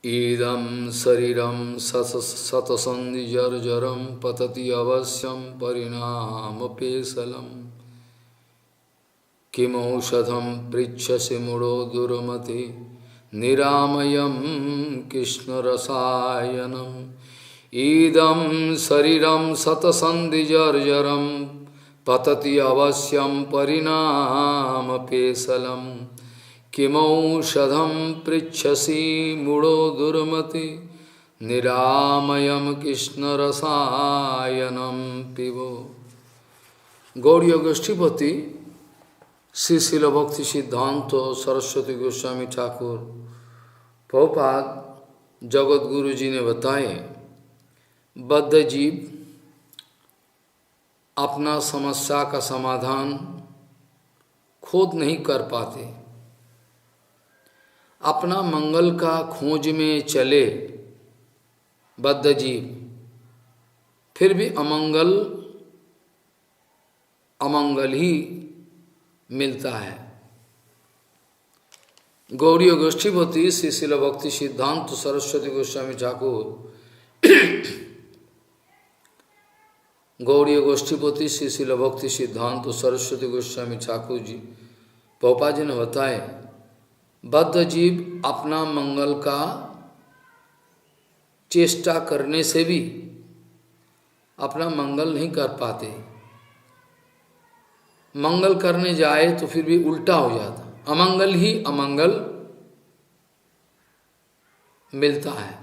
इदं शरीरं सतसन्धिजर्जरं पतति अवश्यं परिणामपेशलं किमौषधं पृच्छसि मुडो दुर्मते निरामयं कृष्णरसायनम् इदं शरीरं सतसन्धिजर्जरं पतति अवश्यं परिणामपेशलं किमौषधं पृच्छसि मूढ़ो दुर्मति निरामयम कृष्णरसायनम पिबो। गौड़ीय गोष्ठीपति श्री शिल भक्ति सिद्धांत सरस्वती गोस्वामी ठाकुर प्रभुपाद जगत गुरु जी ने बताए, बद्ध जीव अपना समस्या का समाधान खुद नहीं कर पाते, अपना मंगल का खोज में चले बद्ध जीव, फिर भी अमंगल ही मिलता है। गौड़ीय गोष्ठीपति श्री शिल भक्ति सिद्धांत सरस्वती गोस्वामी ठाकुर गौड़ीय गोष्ठीपति श्री शिल भक्ति सिद्धांत सरस्वती गोस्वामी ठाकुर जी प्रभुपाद जी ने बताए, बद्ध जीव अपना मंगल का चेष्टा करने से भी अपना मंगल नहीं कर पाते, मंगल करने जाए तो फिर भी उल्टा हो जाता, अमंगल ही अमंगल मिलता है।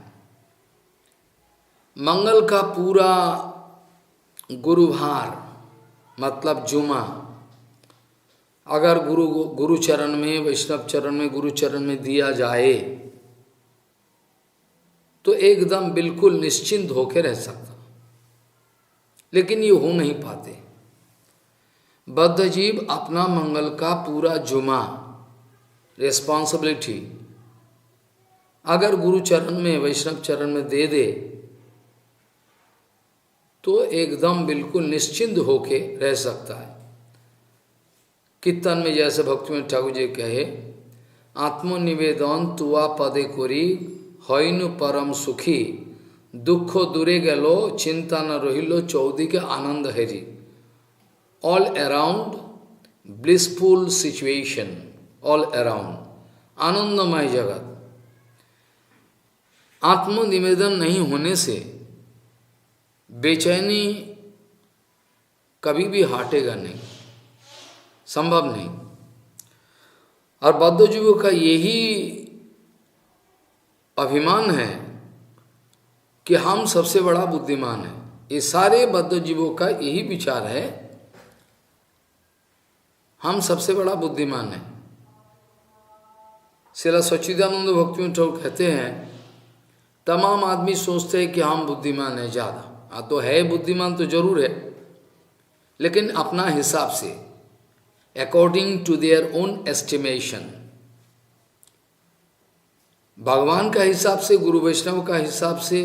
मंगल का पूरा गुरुभार मतलब जुमा अगर गुरु चरण में, वैष्णव चरण में, गुरु चरण में दिया जाए तो एकदम बिल्कुल निश्चिंत होकर रह सकता, लेकिन ये हो नहीं पाते। बद्ध जीव अपना मंगल का पूरा जुमा रिस्पॉन्सिबिलिटी अगर गुरु चरण में, वैष्णव चरण में दे दे तो एकदम बिल्कुल निश्चिंत होके रह सकता है। कीर्तन में जैसे भक्ति ठाकुर जी कहे, आत्मनिवेदन तुआ पदे कोरी हईनु परम सुखी दुख दूरे गेलो चिंता न रहिलो चौदी के आनंद हेरी। All around blissful situation, all around आनंदमय जगत। आत्मनिवेदन नहीं होने से बेचैनी कभी भी हटेगा नहीं, संभव नहीं। और बद्ध जीवों का यही अभिमान है कि हम सबसे बड़ा बुद्धिमान है। ये सारे बद्ध जीवों का यही विचार है, हम सबसे बड़ा बुद्धिमान है। श्रील सच्चिदानंद भक्ति ठाकुर कहते हैं, तमाम आदमी सोचते हैं कि हम बुद्धिमान है ज्यादा। हाँ तो है, बुद्धिमान तो जरूर है, लेकिन अपना हिसाब से, according to their own estimation. भगवान का हिसाब से, गुरु वैष्णव का हिसाब से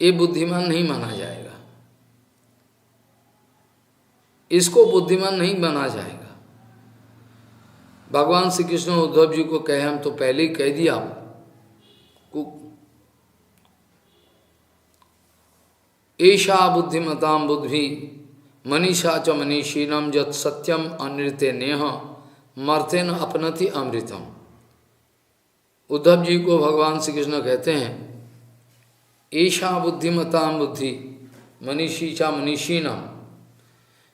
ये बुद्धिमान नहीं माना जाएगा, इसको बुद्धिमान नहीं माना जाएगा। भगवान श्री कृष्ण उद्धव जी को कहे, हम तो पहले ही कह दिया, ऐशा बुद्धिमताम बुद्धि मनीषा च मनीषीणम जत सत्यम अनृते नेह मर्तेन अपनति अमृतम। उद्धव जी को भगवान श्री कृष्ण कहते हैं, ऐशा बुद्धिमताम बुद्धि मनीषी च मनीषीणम,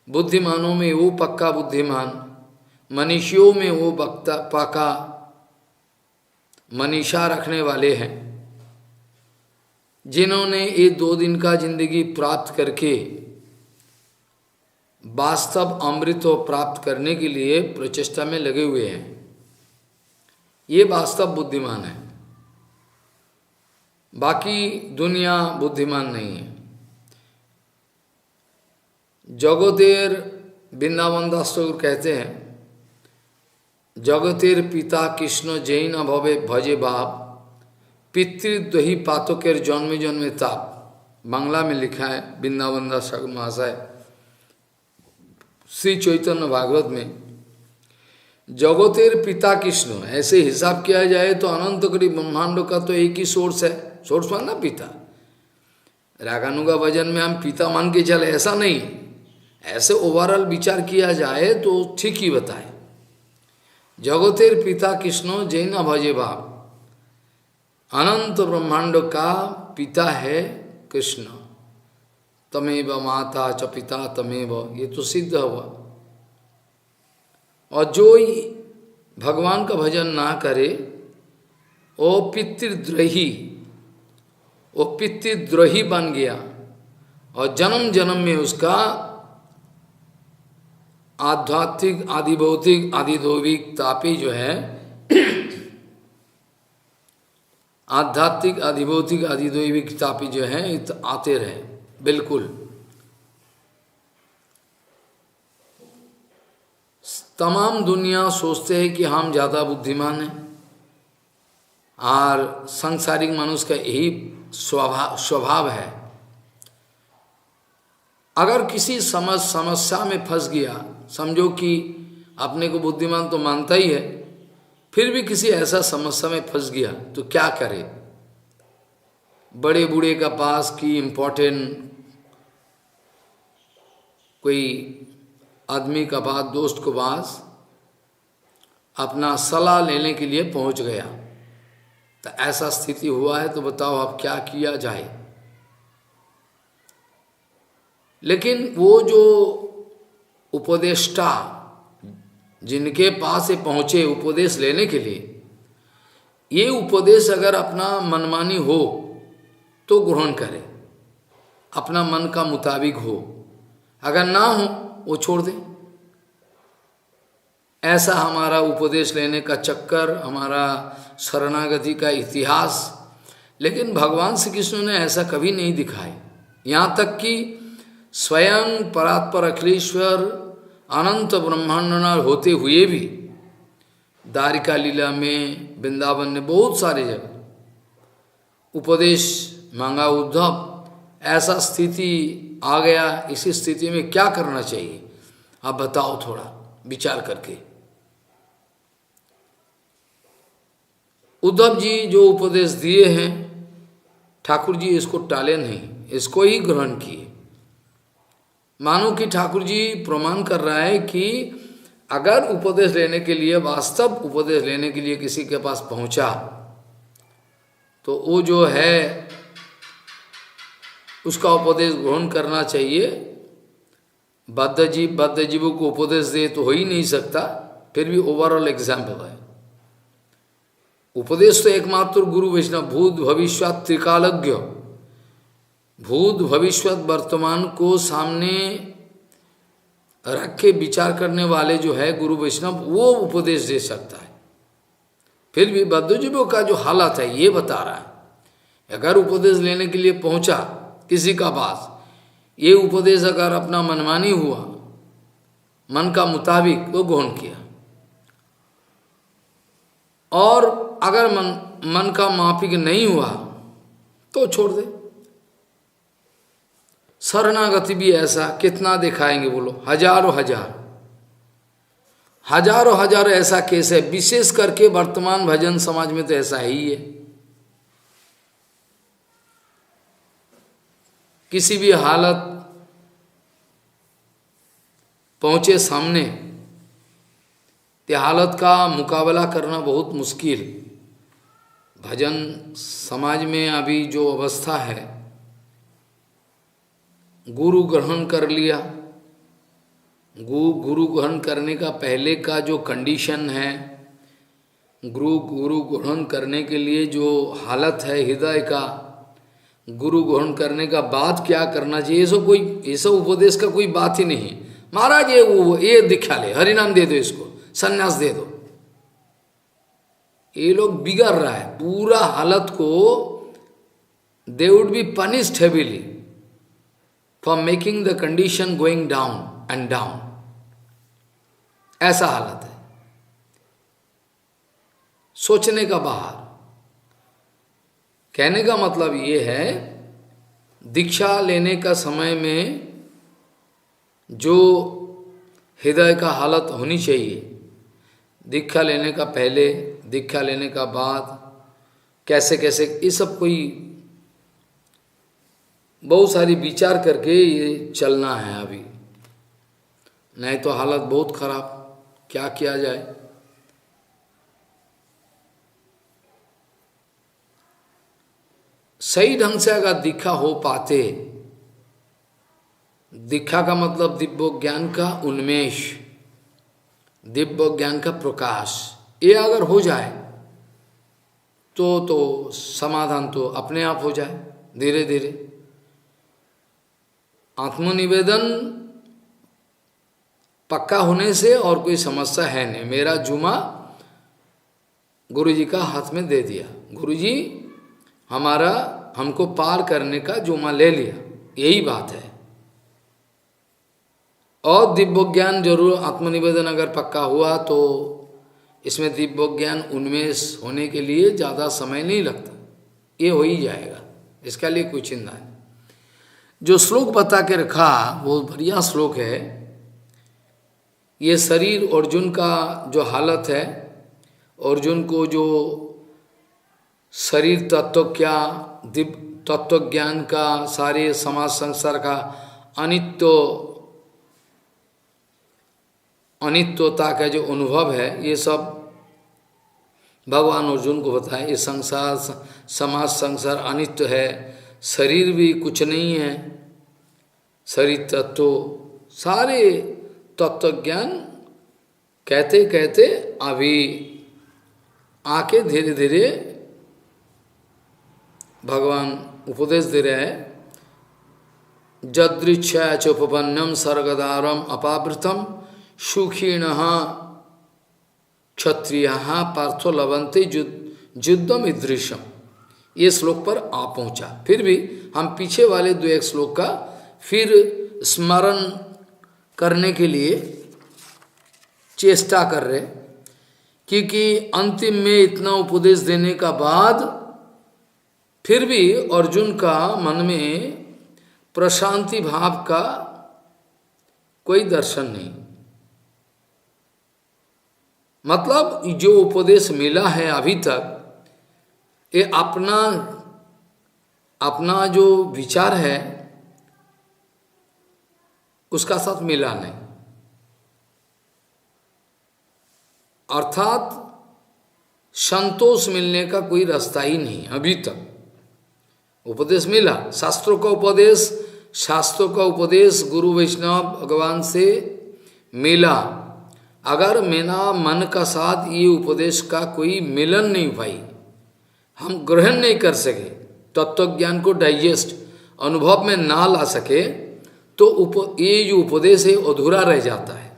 बुद्धिमानों में वो पक्का बुद्धिमान, मनीषियों में वो पक्का मनीषा रखने वाले हैं, जिन्होंने ये 2 दिन का जिंदगी प्राप्त करके वास्तव अमृत प्राप्त करने के लिए प्रचेष्टा में लगे हुए हैं। ये वास्तव बुद्धिमान है, बाकी दुनिया बुद्धिमान नहीं है। जगतेर वृंदावन दास ठाकुर कहते हैं, जगतेर पिता कृष्ण जैन भवे भजे बाप पितृद्वही पातकेर जन्मे जन्मे ताप। बांग्ला में लिखा है वृंदावन दास ठाकुर महाशय श्री चैतन्य भागवत में। जगतेर पिता कृष्ण, ऐसे हिसाब किया जाए तो अनंत कोटि ब्रह्मांड का तो एक ही सोर्स है, सोर्स माना पिता। रागानुगा भजन में हम पिता मान के चले, ऐसा नहीं, ऐसे ओवरऑल विचार किया जाए तो ठीक ही बताए। जगतेर पिता कृष्ण जैन भजे भाव, अनंत ब्रह्मांड का पिता है कृष्ण। तमेव माता च पिता तमेव, ये तो सिद्ध हुआ। और जो भगवान का भजन ना करे वो पितृद्रोही, वो पितृद्रोही बन गया, और जन्म जन्म में उसका आध्यात्मिक आदिभौतिक आदिदैविक तापी जो है, आध्यात्मिक आदिभौतिक आदिदैविक तापी जो है आते रहे। बिल्कुल तमाम दुनिया सोचते हैं कि हम ज्यादा बुद्धिमान हैं, और सांसारिक मनुष्य का यही स्वभाव है। अगर किसी समस्या में फंस गया, समझो कि अपने को बुद्धिमान तो मानता ही है, फिर भी किसी ऐसा समस्या में फंस गया तो क्या करे? बड़े बूढ़े का पास की इम्पोर्टेंट कोई आदमी का पास, दोस्त को पास अपना सलाह लेने के लिए पहुंच गया, तो ऐसा स्थिति हुआ है तो बताओ अब क्या किया जाए? लेकिन वो जो उपदेष्टा जिनके पास से पहुंचे उपदेश लेने के लिए, ये उपदेश अगर अपना मनमानी हो तो ग्रहण करे, अपना मन का मुताबिक हो, अगर ना हो वो छोड़ दे। ऐसा हमारा उपदेश लेने का चक्कर, हमारा शरणागति का इतिहास, लेकिन भगवान श्री कृष्ण ने ऐसा कभी नहीं दिखाए। यहाँ तक कि स्वयं परात्पर अखिलेश्वर अनंत ब्रह्मांडनाथ होते हुए भी द्वारिका लीला में, वृंदावन में बहुत सारे जगह उपदेश मांगा उद्धव। ऐसा स्थिति आ गया, इसी स्थिति में क्या करना चाहिए आप बताओ थोड़ा विचार करके। उद्धव जी जो उपदेश दिए हैं, ठाकुर जी इसको टाले नहीं, इसको ही ग्रहण किए। मानो कि ठाकुर जी प्रमाण कर रहा है कि अगर उपदेश लेने के लिए, वास्तव उपदेश लेने के लिए किसी के पास पहुंचा, तो वो जो है उसका उपदेश ग्रहण करना चाहिए। बद्ध जीवों को उपदेश दे तो हो ही नहीं सकता, फिर भी ओवरऑल एग्जाम्पल है। उपदेश तो एकमात्र गुरु वैष्णव, भूत भविष्यत त्रिकालज्ञ, भूत भविष्यत वर्तमान को सामने रख के विचार करने वाले जो है गुरु वैष्णव, वो उपदेश दे सकता है। फिर भी बद्धजीवों का जो हालत है ये बता रहा है। अगर उपदेश लेने के लिए पहुंचा किसी का पास, ये उपदेश अगर अपना मनमानी हुआ, मन का मुताबिक वो ग्रहण किया, और अगर मन का माफिक नहीं हुआ तो छोड़ दे। शरणागति भी ऐसा कितना दिखाएंगे बोलो, हजारों हजार ऐसा केस है। विशेष करके वर्तमान भजन समाज में तो ऐसा ही है। किसी भी हालत पहुंचे सामने, ते हालत का मुकाबला करना बहुत मुश्किल। भजन समाज में अभी जो अवस्था है, गुरु ग्रहण कर लिया, गुरु ग्रहण करने का पहले का जो कंडीशन है, गुरु ग्रहण करने के लिए जो हालत है हृदय का, गुरु ग्रहण करने का बाद क्या करना चाहिए, ये सब उपदेश का कोई बात ही नहीं। महाराज ये दीक्षा ले, हरिनाम दे दो, इसको सन्यास दे दो, ये लोग बिगड़ रहा है पूरा हालत को। They would be punished heavily for making the condition going down and down, ऐसा हालत है। सोचने का बाहर। कहने का मतलब ये है, दीक्षा लेने का समय में जो हृदय का हालत होनी चाहिए, दीक्षा लेने का पहले, दीक्षा लेने का बाद, कैसे कैसे, ये सब कोई बहुत सारी विचार करके ये चलना है अभी, नहीं तो हालत बहुत खराब, क्या किया जाए। सही ढंग से अगर दीक्षा हो पाते, दीक्षा का मतलब दिव्य ज्ञान का उन्मेष, दिव्य ज्ञान का प्रकाश, ये अगर हो जाए तो समाधान तो अपने आप हो जाए धीरे धीरे। आत्मनिवेदन पक्का होने से और कोई समस्या है नहीं। मेरा जुमा गुरुजी का हाथ में दे दिया, गुरुजी हमारा हमको पार करने का जुमा ले लिया, यही बात है। और दिव्य ज्ञान जरूर, आत्मनिवेदन अगर पक्का हुआ तो इसमें दिव्य ज्ञान उन्मेष होने के लिए ज़्यादा समय नहीं लगता, ये हो ही जाएगा, इसका लिए कोई चिंता नहीं। जो श्लोक बता के रखा वो बढ़िया श्लोक है। ये शरीर अर्जुन का जो हालत है, अर्जुन को जो शरीर तत्व क्या, दिव्य तत्व ज्ञान का, सारे समाज संसार का अनित्यता का जो अनुभव है, ये सब भगवान अर्जुन को बताए। ये संसार, समाज संसार अनित्य है, शरीर भी कुछ नहीं है, शरीर तत्व, सारे तत्व ज्ञान कहते कहते अभी आके धीरे धीरे भगवान उपदेश दे रहे हैं। जदृच्छा चोपन्नम सर्गदारम अपावृतम सुखीण क्षत्रिय पार्थो लवंते युद्धम ईदृशम। ये श्लोक पर आ पहुंचा। फिर भी हम पीछे वाले दो एक श्लोक का फिर स्मरण करने के लिए चेष्टा कर रहे, क्योंकि अंतिम में इतना उपदेश देने का बाद फिर भी अर्जुन का मन में प्रशांति भाव का कोई दर्शन नहीं। मतलब जो उपदेश मिला है अभी तक, ये अपना जो विचार है उसका साथ मिला नहीं। अर्थात संतोष मिलने का कोई रास्ता ही नहीं अभी तक। उपदेश मिला, शास्त्रों का उपदेश गुरु वैष्णव भगवान से मिला। अगर मेरा मन का साथ ये उपदेश का कोई मिलन नहीं पाई, हम ग्रहण नहीं कर सके, तत्व ज्ञान को डाइजेस्ट अनुभव में ना ला सके, तो ये जो उपदेश है अधूरा रह जाता है।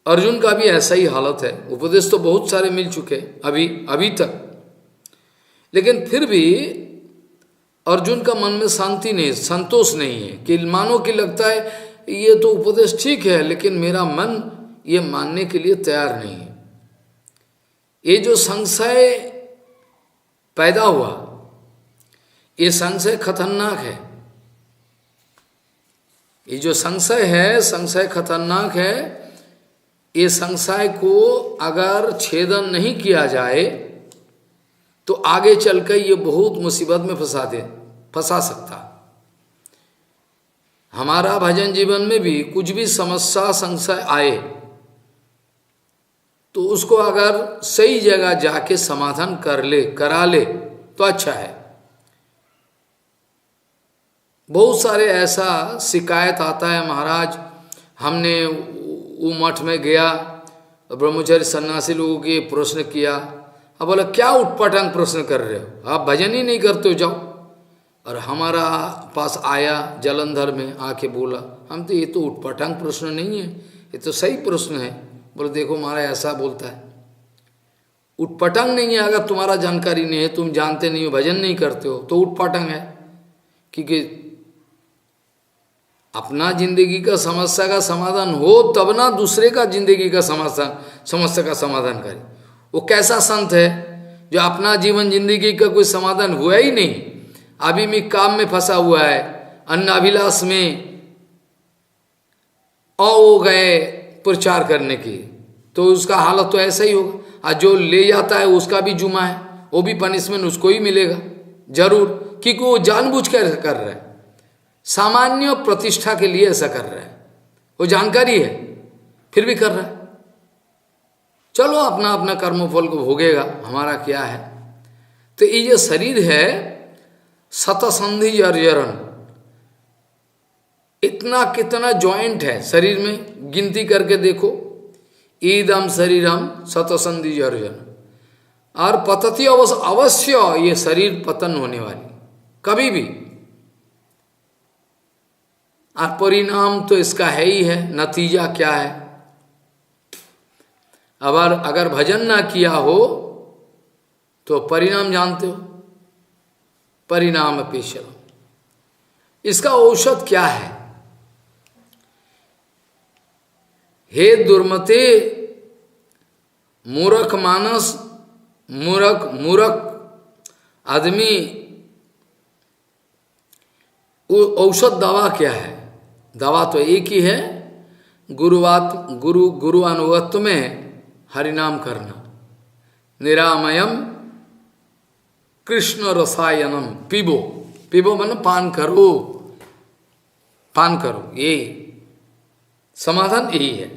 अर्जुन का भी ऐसा ही हालत है। उपदेश तो बहुत सारे मिल चुके अभी तक, लेकिन फिर भी अर्जुन का मन में शांति नहीं, संतोष नहीं है, कि मानो कि लगता है ये तो उपदेश ठीक है, लेकिन मेरा मन ये मानने के लिए तैयार नहीं है। ये जो संशय पैदा हुआ, ये संशय खतरनाक है। ये जो संशय है, संशय खतरनाक है। ये संशय को अगर छेदन नहीं किया जाए तो आगे चलकर ये बहुत मुसीबत में फंसा सकता। हमारा भजन जीवन में भी कुछ भी समस्या संशय आए तो उसको अगर सही जगह जाके समाधान करा ले तो अच्छा है। बहुत सारे ऐसा शिकायत आता है, महाराज हमने वो मठ में गया, ब्रह्मचारी सन्यासी लोगों के प्रश्न किया। अब बोला क्या उटपटांग प्रश्न कर रहे हो, आप भजन ही नहीं करते हो, जाओ। और हमारा पास आया जलंधर में, आके बोला हम तो ये तो उटपटांग प्रश्न नहीं है, ये तो सही प्रश्न है। बोले देखो महाराज ऐसा बोलता है, उटपटांग नहीं है। अगर तुम्हारा जानकारी नहीं है, तुम जानते नहीं हो, भजन नहीं करते हो, तो उटपटांग है। क्योंकि अपना जिंदगी का समस्या का समाधान हो तब ना दूसरे का जिंदगी का समस्या का समाधान करे। वो कैसा संत है जो अपना जीवन जिंदगी का कोई समाधान हुआ ही नहीं, अभी भी काम में फंसा हुआ है, अन्य अभिलाष में, और वो गए प्रचार करने की, तो उसका हालत तो ऐसा ही होगा। और जो ले जाता है उसका भी जुमा है, वो भी पनिशमेंट उसको ही मिलेगा जरूर, क्योंकि वो जानबूझ कर रहा है, सामान्य प्रतिष्ठा के लिए ऐसा कर रहा है, वो जानकारी है फिर भी कर रहा है। चलो अपना अपना कर्मफल को भोगेगा, हमारा क्या है। तो ये जो शरीर है शतसंधि जर्जरन, इतना कितना जॉइंट है शरीर में, गिनती करके देखो, ईदम शरीरम शतसंधि जर्जन, और पतति अवश्य ये शरीर पतन होने वाली कभी भी। और परिणाम तो इसका है ही है, नतीजा क्या है। अगर भजन ना किया हो तो परिणाम जानते हो, परिणाम पेशल। इसका औषध क्या है? हे दुर्मते मूर्ख मानस, मूर्ख आदमी, औषध दवा क्या है? दवा तो एक ही है, गुरु अनुगत्व में हरिनाम करना, निरामयम कृष्ण रसायनम पीबो, पीबो मतलब पान करो, पान करो, ये समाधान यही है।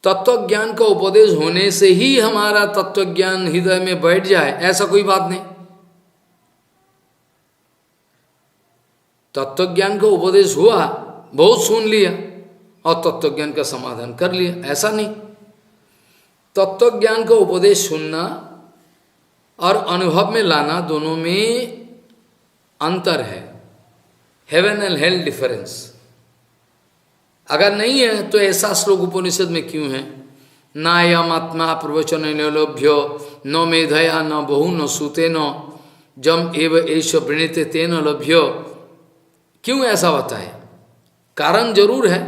तत्व ज्ञान का उपदेश होने से ही हमारा तत्व ज्ञान हृदय में बैठ जाए, ऐसा कोई बात नहीं। तत्व ज्ञान का उपदेश हुआ, बहुत सुन लिया और तत्व ज्ञान का समाधान कर लिया, ऐसा नहीं। तत्व ज्ञान का उपदेश सुनना और अनुभव में लाना, दोनों में अंतर है, हेवन एंड हेल डिफरेंस। अगर नहीं है तो ऐसा श्लोक उपनिषद में क्यों है? नायम आत्मा प्रवचन नलोभ्यो न मेधया न बहु न सूते न जम एव एष वृणीते तेन लभ्यो। क्यों ऐसा बताए? कारण जरूर है,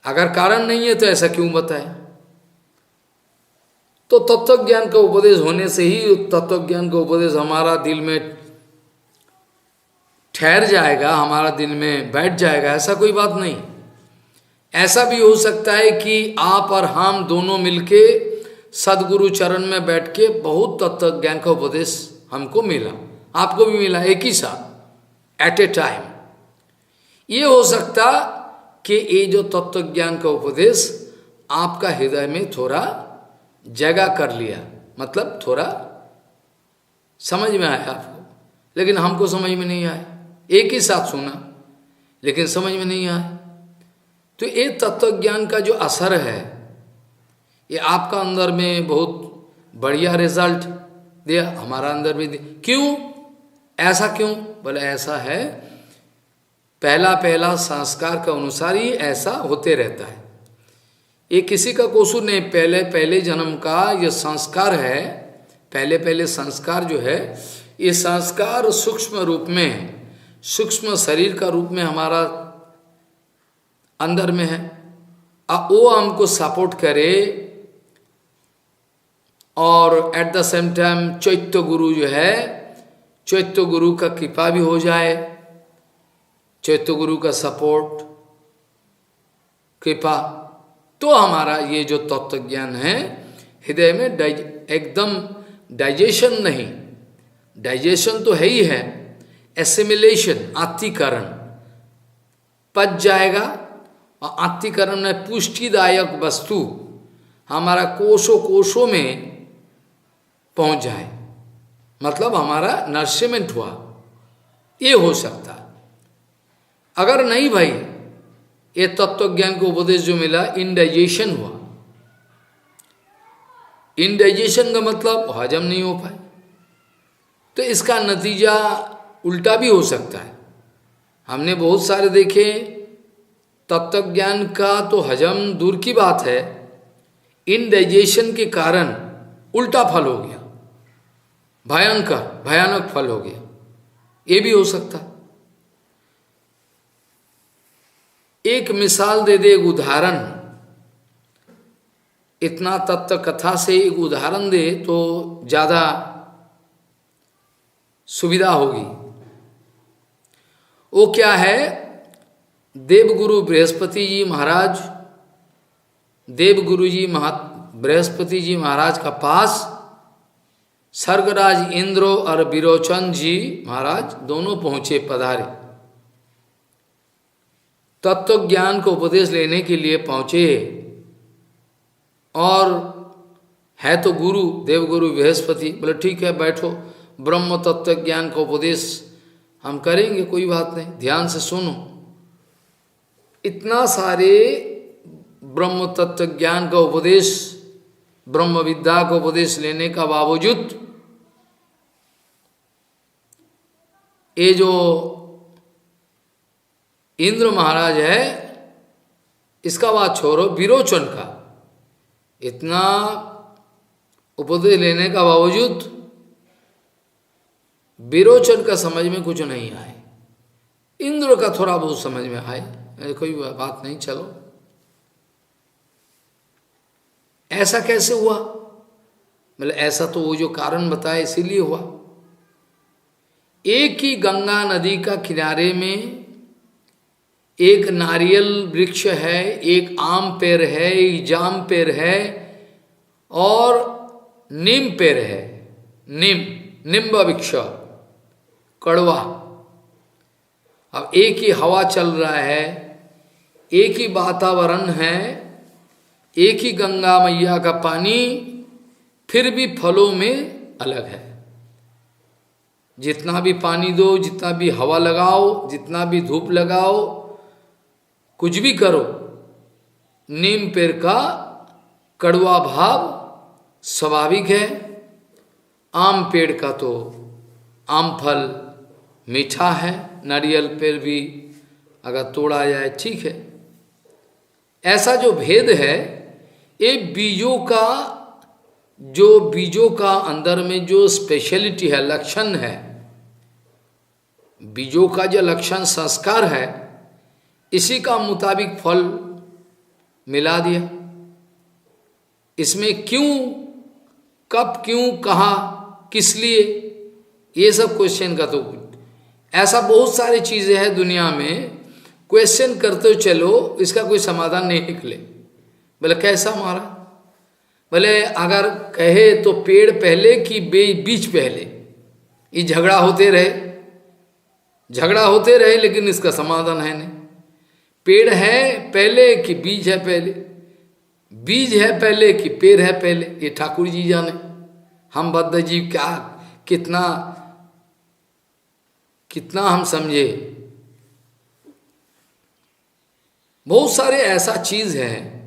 अगर कारण नहीं है तो ऐसा क्यों बताए? तो तत्व ज्ञान का उपदेश होने से ही तत्व ज्ञान का उपदेश हमारा दिल में ठहर जाएगा, हमारा दिल में बैठ जाएगा, ऐसा कोई बात नहीं। ऐसा भी हो सकता है कि आप और हम दोनों मिलके सदगुरु चरण में बैठ के बहुत तत्व ज्ञान का उपदेश हमको मिला, आपको भी मिला, एक ही साथ एट ए टाइम। ये हो सकता कि ये जो तत्व ज्ञान का उपदेश आपका हृदय में थोड़ा जगह कर लिया, मतलब थोड़ा समझ में आया आपको, लेकिन हमको समझ में नहीं आया। एक ही साथ सुना लेकिन समझ में नहीं आया। तो ये तत्व ज्ञान का जो असर है, ये आपका अंदर में बहुत बढ़िया रिजल्ट दिया, हमारा अंदर भी दिया। क्यों ऐसा? क्यों बोले ऐसा है, पहला पहला संस्कार का अनुसार ही ऐसा होते रहता है। ये किसी का कसूर नहीं, पहले पहले जन्म का ये संस्कार है, पहले पहले संस्कार जो है, ये संस्कार सूक्ष्म रूप में, सूक्ष्म शरीर का रूप में हमारा अंदर में है। अब वो हमको सपोर्ट करे और एट द सेम टाइम चैत्य गुरु जो है, चैत्य गुरु का कृपा भी हो जाए, चैत्य गुरु का सपोर्ट कृपा, तो हमारा ये जो तत्व ज्ञान है हृदय में एकदम डाइजेशन नहीं, डाइजेशन तो है ही है, एसिमिलेशन आत्तीकरण पच जाएगा, और आत्तीकरण में पुष्टिदायक वस्तु हमारा कोशों कोशों में पहुंच जाए, मतलब हमारा नरिशमेंट हुआ, ये हो सकता। अगर नहीं भाई, ये तत्व ज्ञान को उपदेश जो मिला, इनडाइजेशन हुआ। इनडाइजेशन का मतलब हजम नहीं हो पाए, तो इसका नतीजा उल्टा भी हो सकता है। हमने बहुत सारे देखे, तत्व ज्ञान का तो हजम दूर की बात है, इनडाइजेशन के कारण उल्टा फल हो गया, भयंकर भयानक फल हो गया, ये भी हो सकता। एक मिसाल दे दे, एक उदाहरण, इतना तत्व कथा से एक उदाहरण दे तो ज्यादा सुविधा होगी। वो क्या है? देवगुरु बृहस्पति जी महाराज देव गुरु जी बृहस्पति जी महाराज का पास स्वर्गराज इंद्र और विरोचन जी महाराज दोनों पहुंचे, पधारे। तत्व ज्ञान को उपदेश लेने के लिए पहुंचे। और है तो गुरु, देवगुरु बृहस्पति, बोले ठीक है बैठो, ब्रह्म तत्व ज्ञान का उपदेश हम करेंगे, कोई बात नहीं, ध्यान से सुनो। इतना सारे ब्रह्म तत्व ज्ञान का उपदेश, ब्रह्म विद्या का उपदेश लेने का बावजूद ये जो इंद्र महाराज है, इसका बात छोड़ो, विरोचन का इतना उपदेश लेने का बावजूद विरोचन का समझ में कुछ नहीं आए, इंद्र का थोड़ा बहुत समझ में आए, कोई बात नहीं, चलो। ऐसा कैसे हुआ? मतलब ऐसा तो वो जो कारण बताया इसीलिए हुआ। एक ही गंगा नदी का किनारे में एक नारियल वृक्ष है, एक आम पेड़ है, एक जाम पेड़ है और नीम पेड़ है, निम्ब वृक्ष, कड़वा। अब एक ही हवा चल रहा है, एक ही वातावरण है, एक ही गंगा मैया का पानी, फिर भी फलों में अलग है। जितना भी पानी दो, जितना भी हवा लगाओ, जितना भी धूप लगाओ, कुछ भी करो, नीम पेड़ का कड़वा भाव स्वाभाविक है। आम पेड़ का तो आम फल मीठा है, नारियल पेड़ भी अगर तोड़ा जाए ठीक है। ऐसा जो भेद है, ये बीजों का अंदर में जो स्पेशलिटी है, लक्षण है, बीजों का जो लक्षण संस्कार है, इसी का मुताबिक फल मिला दिया। इसमें क्यों, कब, क्यों, कहाँ, किस लिए, ये सब क्वेश्चन का तो ऐसा बहुत सारी चीजें हैं दुनिया में, क्वेश्चन करते चलो, इसका कोई समाधान नहीं निकले। बोले कैसा मारा? बोले अगर कहे तो पेड़ पहले कि बीज पहले, ये झगड़ा होते रहे, लेकिन इसका समाधान है नहीं। पेड़ है पहले कि बीज है पहले, बीज है पहले कि पेड़ है पहले, ये ठाकुर जी जाने। हम बद्ध जीव क्या कितना हम समझे। बहुत सारे ऐसा चीज है।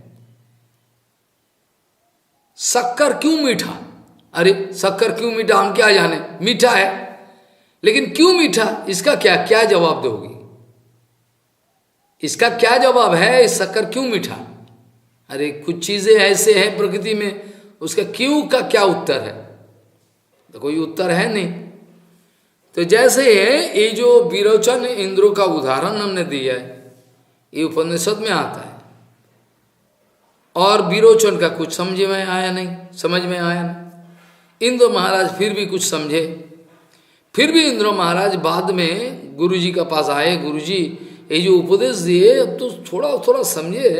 शक्कर क्यों मीठा? अरे शक्कर क्यों मीठा, हम क्या जाने, मीठा है, लेकिन क्यों मीठा, इसका क्या जवाब दोगी? इसका क्या जवाब है, इस शक्कर क्यों मीठा? अरे कुछ चीजें ऐसे हैं प्रकृति में, उसका क्यों का क्या उत्तर है? तो कोई उत्तर है नहीं। तो जैसे है ये जो विरोचन इंद्रों का उदाहरण हमने दिया है, ये उपनिषद में आता है, और विरोचन का कुछ समझ में आया नहीं। इंद्र महाराज फिर भी कुछ समझे। फिर भी इंद्र महाराज बाद में गुरु जी के पास आए, गुरु जी ये जो उपदेश दिए अब तो थोड़ा समझे,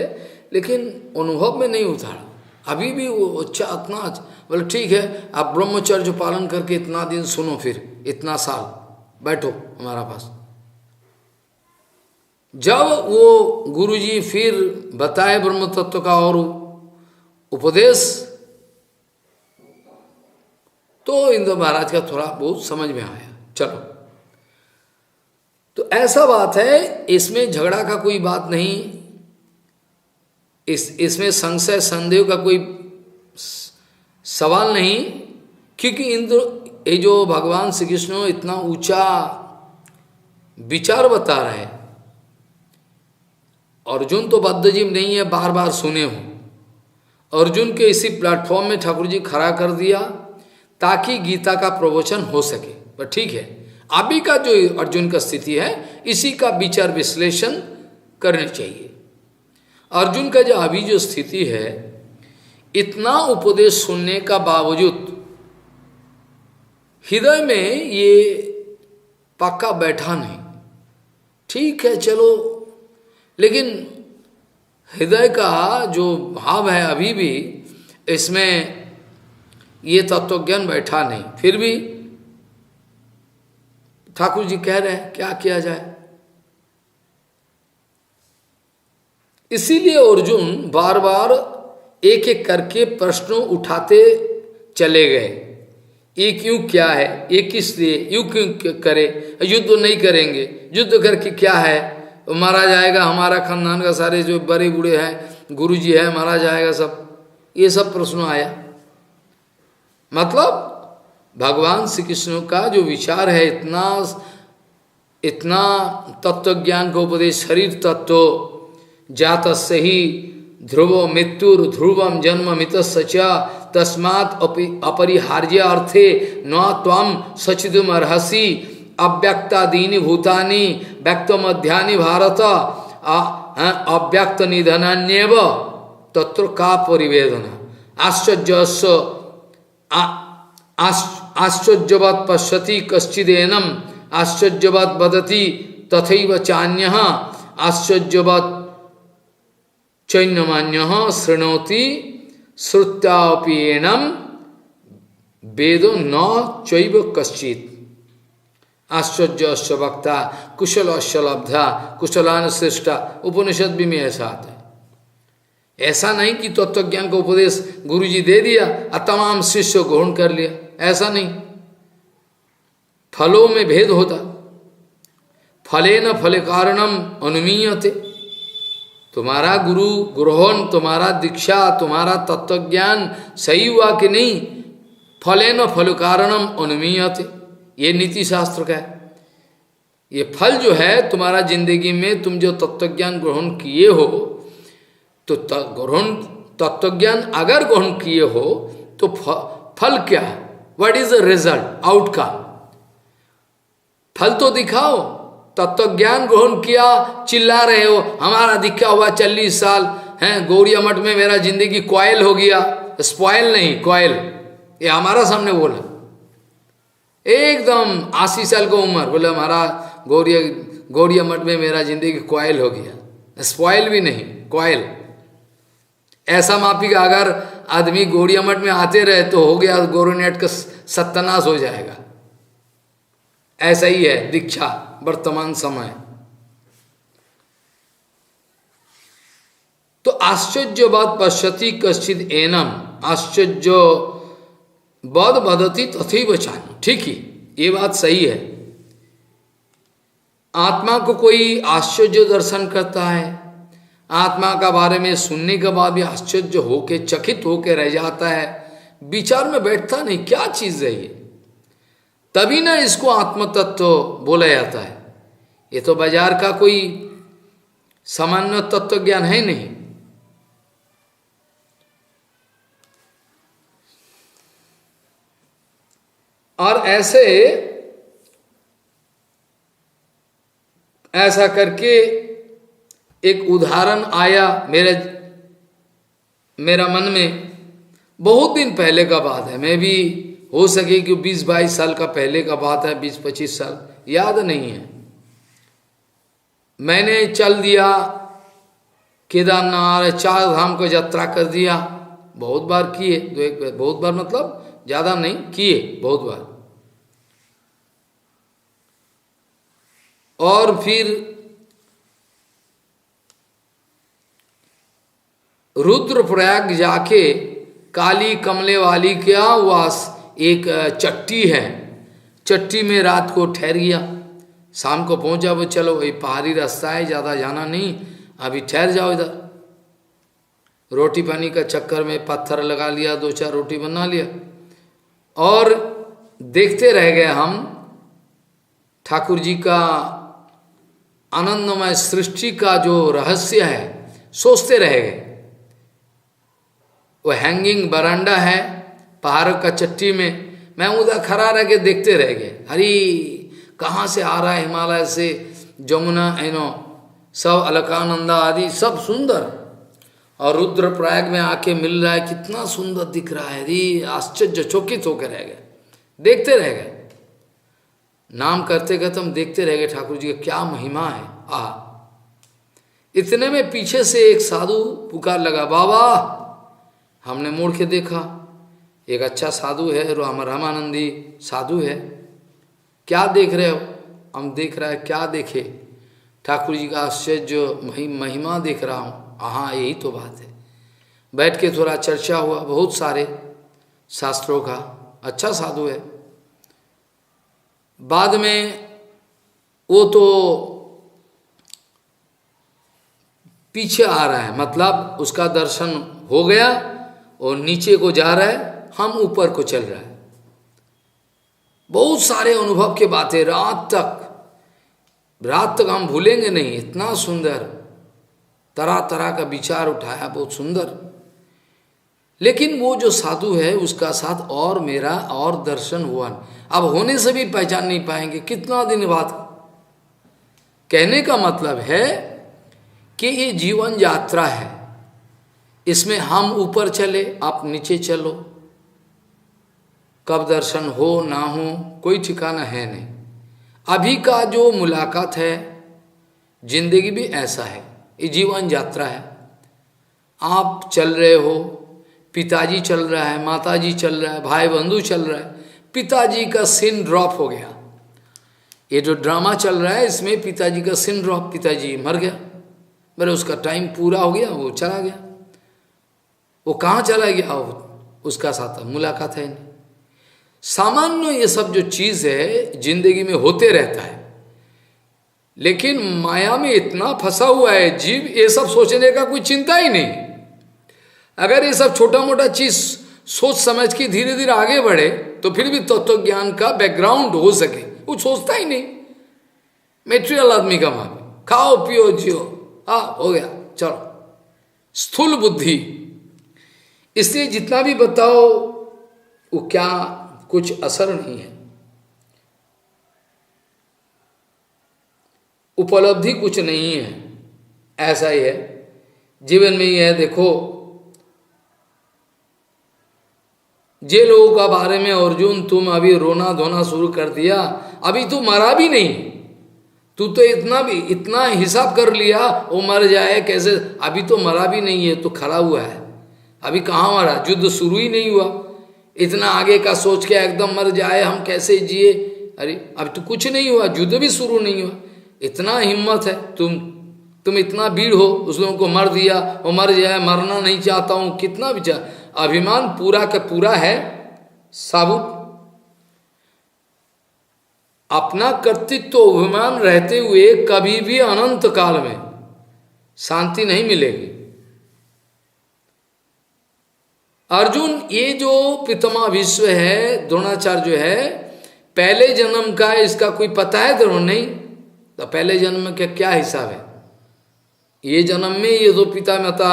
लेकिन अनुभव में नहीं उतारा, अभी भी वो अच्छा इतना अच्छा। बोले ठीक है, आप ब्रह्मचर्य पालन करके इतना दिन सुनो, फिर इतना साल बैठो हमारा पास। जब वो गुरुजी फिर बताए ब्रह्म तत्व का और उपदेश, तो इंद्र महाराज का थोड़ा बहुत समझ में आया। चलो, तो ऐसा बात है, इसमें झगड़ा का कोई बात नहीं, इसमें संशय संदेह का कोई सवाल नहीं, क्योंकि इंद्र ये जो भगवान श्री कृष्ण इतना ऊंचा विचार बता रहे हैं। अर्जुन तो बद्धजीव नहीं है, बार बार सुने हो। अर्जुन के इसी प्लेटफॉर्म में ठाकुर जी खड़ा कर दिया ताकि गीता का प्रवचन हो सके। पर ठीक है, अभी का जो अर्जुन का स्थिति है, इसी का विचार विश्लेषण करना चाहिए। अर्जुन का जो अभी जो स्थिति है, इतना उपदेश सुनने का बावजूद हृदय में ये पक्का बैठा नहीं। ठीक है चलो, लेकिन हृदय का जो भाव है अभी भी इसमें ये तत्वज्ञान बैठा नहीं। फिर भी ठाकुर जी कह रहे हैं क्या किया जाए। इसीलिए अर्जुन बार बार एक एक करके प्रश्नों उठाते चले गए। ये क्यों क्या है, ये किस लिए, यू क्यों करे, युद्ध नहीं करेंगे, युद्ध करके क्या है, मारा जाएगा, हमारा खानदान का सारे जो बड़े बूढ़े हैं, गुरु जी है, मारा जाएगा सब। ये सब प्रश्न आया। मतलब भगवान श्री कृष्ण का जो विचार है इतना इतना तत्वज्ञान का उपदेश, शरीर तत्व जात से ही ध्रुवो मृत्युर ध्रुवम जन्म मितस्य च तस्मात् अपरिहार्य अर्थे न त्वं सचिदुम अर्हसि अव्यक्तादीनि भूतानि व्यक्तमध्यानि भारत अव्यक्त निधनान्येव तत्र का परिवेदना आश्चर्यवत् पश्यति कश्चिदेनम आश्चर्यवत् वदति तथैव चान्यः आश्चर्यवत् चैन्यमान्यः शृणोति श्रुत्याप्येनम वेदो न चैव कश्चित् आश्चर्य वक्ता कुशल लब्धा कुशलान श्रेष्ठा। उपनिषद भी में ऐसा आता है। ऐसा नहीं कि तत्वज्ञान का उपदेश गुरु जी दे दिया और तमाम शिष्य ग्रहण कर लिया, ऐसा नहीं। फलों में भेद होता। फले न फले कारणम अनुमीयते। तुम्हारा गुरु ग्रहण, तुम्हारा दीक्षा, तुम्हारा तत्वज्ञान सही हुआ कि नहीं, फले न फल कारणम अनुमीयते, ये नीति शास्त्र का है। ये फल जो है तुम्हारा जिंदगी में, तुम जो तत्वज्ञान ग्रहण किए हो, तो ग्रहण तत्वज्ञान अगर ग्रहण किए हो तो फल क्या है, what is the result, outcome, फल तो दिखाओ। तत्वज्ञान ग्रहण किया, चिल्ला रहे हो हमारा दिखा हुआ 40 साल हैं गौड़िया मठ में मेरा जिंदगी क्वाइल हो गया, स्पॉइल नहीं क्वाइल, ये हमारा सामने बोला। एकदम 80 साल का उम्र, बोले हमारा गौड़िया मठ में मेरा जिंदगी क्वाइल हो गया, स्पॉइल भी नहीं क्वाइल। ऐसा मापी का अगर आदमी गौड़िया मठ में आते रहे तो हो गया गौरनेट का सत्यानाश हो जाएगा। ऐसा ही है दीक्षा वर्तमान समय। तो आश्चर्यवाद पश्यति कश्चिद एनम आश्चर्य बद बदती तथैव चान्य। ठीक ही, ये बात सही है। आत्मा को कोई आश्चर्य दर्शन करता है, आत्मा का बारे में सुनने के बाद भी आश्चर्य होके चकित होके रह जाता है, विचार में बैठता नहीं क्या चीज है ये, तभी ना इसको आत्मतत्व बोला जाता है। ये तो बाजार का कोई सामान्य तत्व ज्ञान है नहीं। और ऐसा करके एक उदाहरण आया मेरा मन में, बहुत दिन पहले का बात है, मैं भी हो सके कि 20-22 साल का पहले का बात है, 20-25 साल याद नहीं है। मैंने चल दिया केदारनाथ 4 धाम को यात्रा कर दिया, बहुत बार किए, बहुत बार मतलब ज्यादा नहीं किए, बहुत बार। और फिर रुद्रप्रयाग जाके काली कमले वाली क्या वास एक चट्टी है, चट्टी में रात को ठहर गया। शाम को पहुंचा, वो चलो वही पहाड़ी रास्ता है, ज़्यादा जाना नहीं, अभी ठहर जाओ इधर। रोटी पानी का चक्कर में पत्थर लगा लिया, 2-4 रोटी बना लिया और देखते रह गए हम ठाकुर जी का आनंदमय सृष्टि का जो रहस्य है, सोचते रह गए। वो हैंगिंग बरांडा है पहाड़ का चट्टी में, मैं उधर खड़ा रह के देखते रह गए। अरे कहाँ से आ रहा है, हिमालय से जमुना सब अलकानंदा आदि सब सुंदर, और रुद्रप्रयाग में आके मिल रहा है, कितना सुंदर दिख रहा है। अरे आश्चर्य चकित होकर रह गए, देखते रह गए। नाम करते करते हम देखते रह गए ठाकुर जी का क्या महिमा है। इतने में पीछे से एक साधु पुकार लगा, बाबा। हमने मुड़ के देखा, एक अच्छा साधु है, रामानंदी साधु है। क्या देख रहे हो? हम देख रहा है, क्या देखे? ठाकुर जी का आश्चर्य महिमा देख रहा हूँ। हाँ, यही तो बात है। बैठ के थोड़ा चर्चा हुआ बहुत सारे शास्त्रों का। अच्छा साधु है। बाद में वो तो पीछे आ रहा है, मतलब उसका दर्शन हो गया और नीचे को जा रहा है, हम ऊपर को चल रहा है। बहुत सारे अनुभव के बातें, रात तक हम भूलेंगे नहीं। इतना सुंदर, तरह तरह का विचार उठाया, बहुत सुंदर। लेकिन वो जो साधु है उसका साथ और मेरा और दर्शन हुआ। अब होने से भी पहचान नहीं पाएंगे, कितना दिन बाद। कहने का मतलब है कि ये जीवन यात्रा है, इसमें हम ऊपर चले, आप नीचे चलो। कब दर्शन हो ना हो कोई ठिकाना है नहीं। अभी का जो मुलाकात है, जिंदगी भी ऐसा है, ये जीवन यात्रा है। आप चल रहे हो, पिताजी चल रहा है, माताजी चल रहा है, भाई बंधु चल रहा है। पिताजी का सिन ड्रॉप हो गया। ये जो ड्रामा चल रहा है इसमें पिताजी का सिन ड्रॉप, पिताजी मर गया। मेरे उसका टाइम पूरा हो गया, वो चला गया। वो कहाँ चला गया? उसका साथ मुलाकात है नहीं। सामान्य ये सब जो चीज है जिंदगी में होते रहता है, लेकिन माया में इतना फंसा हुआ है जीव, ये सब सोचने का कोई चिंता ही नहीं। अगर ये सब छोटा मोटा चीज सोच समझ के धीरे धीरे आगे बढ़े तो फिर भी तत्व ज्ञान का बैकग्राउंड हो सके, वो सोचता ही नहीं। मेटेरियल आदमी का मान, खाओ पियो जियो, हो गया, चलो। स्थूल बुद्धि, इसलिए जितना भी बताओ वो क्या, कुछ असर नहीं है। उपलब्धि कुछ नहीं है, ऐसा ही है जीवन में। ही है, देखो जे लोगों का बारे में अर्जुन तुम अभी रोना धोना शुरू कर दिया, अभी तो मरा भी नहीं। तू तो इतना हिसाब कर लिया वो मर जाए कैसे, अभी तो मरा भी नहीं है, तो खड़ा हुआ है। अभी कहाँ मरा? युद्ध शुरू ही नहीं हुआ। इतना आगे का सोच के एकदम मर जाए, हम कैसे जिए? अरे अभी तो कुछ नहीं हुआ, युद्ध भी शुरू नहीं हुआ। इतना हिम्मत है, तुम इतना भीड़ हो, उस लोगों को मर दिया, वो मर जाए, मरना नहीं चाहता हूं, कितना विचार। अभिमान पूरा का पूरा है साबुत। अपना कर्तृत्व अभिमान रहते हुए कभी भी अनंत काल में शांति नहीं मिलेगी। अर्जुन, ये जो पितामह विश्व है, द्रोणाचार्य जो है, पहले जन्म का इसका कोई पता है द्रोण? नहीं। तो पहले जन्म का क्या हिसाब है? ये जन्म में ये तो पिता माता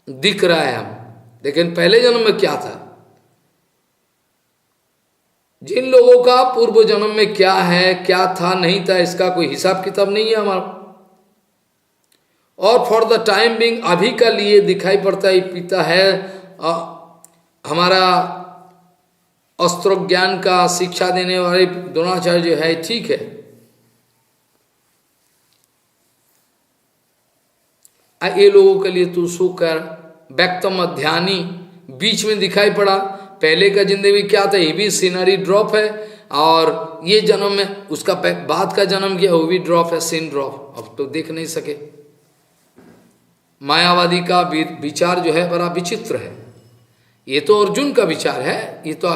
दिख रहा है हम, लेकिन पहले जन्म में क्या था? जिन लोगों का पूर्व जन्म में क्या है, क्या था, नहीं था, इसका कोई हिसाब किताब नहीं है हमारा। और फॉर द टाइम बिंग अभी का लिए दिखाई पड़ता है पिता है, हमारा अस्त्र ज्ञान का शिक्षा देने वाले द्रोणाचार्य जो है, ठीक है। ये लोगों के लिए तू सुकर व्यक्तम अध्यानी बीच में दिखाई पड़ा। पहले का जिंदगी क्या था, ये भी सीनरी ड्रॉप है, और ये जन्म में उसका बाद का जन्म किया वो भी ड्रॉप है, सीन ड्रॉप। अब तो देख नहीं सके। मायावादी का विचार जो है बड़ा विचित्र है। ये तो अर्जुन का विचार है, ये तो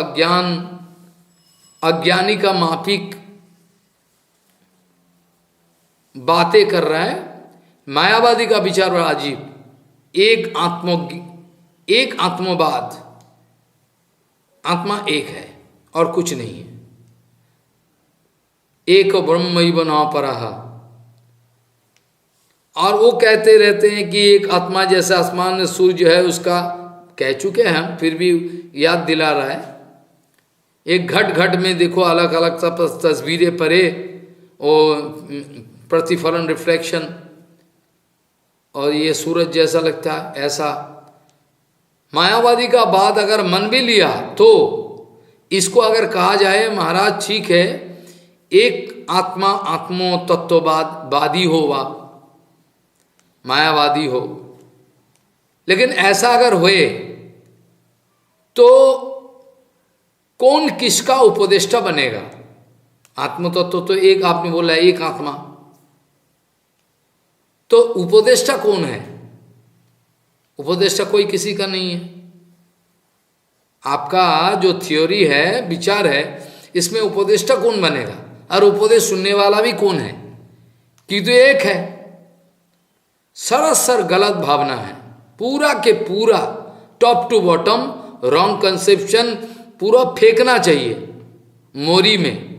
अज्ञानी का माफिक बातें कर रहा है। मायावादी का विचार बड़ा अजीब, एक आत्मवाद, आत्मा एक है और कुछ नहीं है। एक ब्रह्मैव नापरः, और वो कहते रहते हैं कि एक आत्मा जैसा आसमान में सूर्य है, उसका कह चुके हैं हम, फिर भी याद दिला रहा है। एक घट घट में देखो अलग अलग सब तस्वीरें पड़े, और प्रतिफलन रिफ्लेक्शन, और ये सूरज जैसा लगता है, ऐसा। मायावादी का बात अगर मन भी लिया तो इसको अगर कहा जाए महाराज ठीक है, एक आत्मा आत्मो तत्ववादी होगा, मायावादी हो। लेकिन ऐसा अगर हुए तो कौन किसका उपदेष्टा बनेगा? आत्मतत्व तो एक, आपने बोला एक आत्मा, तो उपदेष्टा कौन है? उपदेष्टा कोई किसी का नहीं है। आपका जो थ्योरी है, विचार है, इसमें उपदेष्टा कौन बनेगा और उपदेश सुनने वाला भी कौन है? कि तो एक है। सरासर गलत भावना है, पूरा के पूरा top to bottom wrong conception पूरा फेंकना चाहिए मोरी में।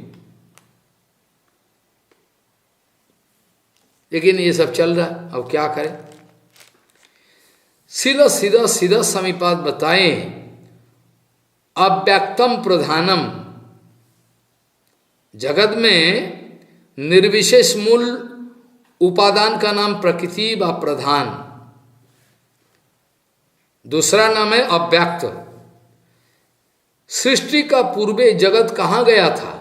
लेकिन ये सब चल रहा है, अब क्या करें? सीधा सीधा सीधा समीपात बताएं। अव्यक्तम प्रधानम, जगत में निर्विशेष मूल उपादान का नाम प्रकृति व प्रधान, दूसरा नाम है अव्यक्त। सृष्टि का पूर्वे जगत कहाँ गया था?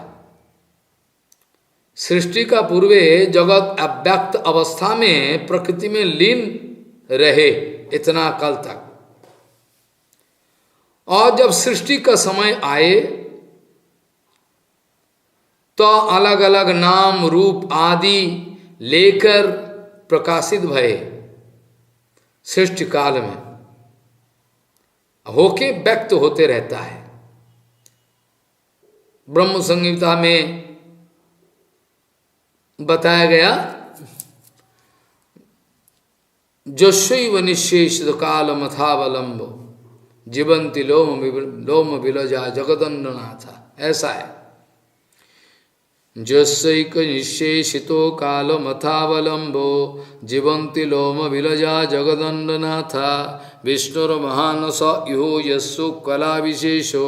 सृष्टि का पूर्वे जगत अव्यक्त अवस्था में प्रकृति में लीन रहे इतना काल तक, और जब सृष्टि का समय आए तो अलग अलग नाम रूप आदि लेकर प्रकाशित भये सृष्टि काल में, होके व्यक्त होते रहता है। ब्रह्म संहिता में बताया गया, जस्व निशेषित काल मथावलंबो जीवंति लोम विलजा जगदंडनाथ, ऐसा है। जस्यैक निशेषितो काल मथावलंबो जीवंति लोम विलजा जगदंडनाथ विष्णुर्महानस इहो यस्सु कला विशेषो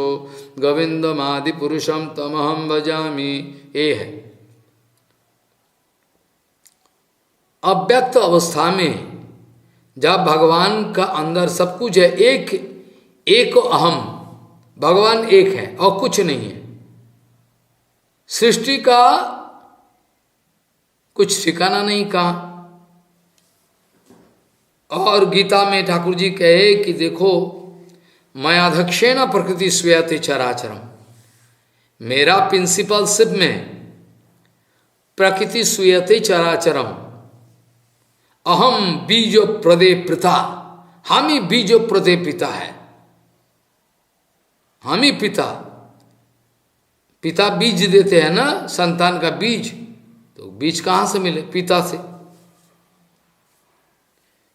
गोविंदमादि पुरुषम तमहम भजामि। ये है अव्यक्त अवस्था में, जब भगवान का अंदर सब कुछ है, एक अहम, भगवान एक है और कुछ नहीं है। सृष्टि का कुछ ठिकाना नहीं कहा। और गीता में ठाकुर जी कहे कि देखो, मयाध्यक्षेण प्रकृति स्वेयते चराचरम, मेरा प्रिंसिपलशिप में प्रकृति स्वेयते चराचरम, अहम बीजो प्रदे पिता, हम ही बीजो प्रदे पिता है, हम ही पिता। पिता बीज देते हैं ना, संतान का बीज, तो बीज कहाँ से मिले? पिता से।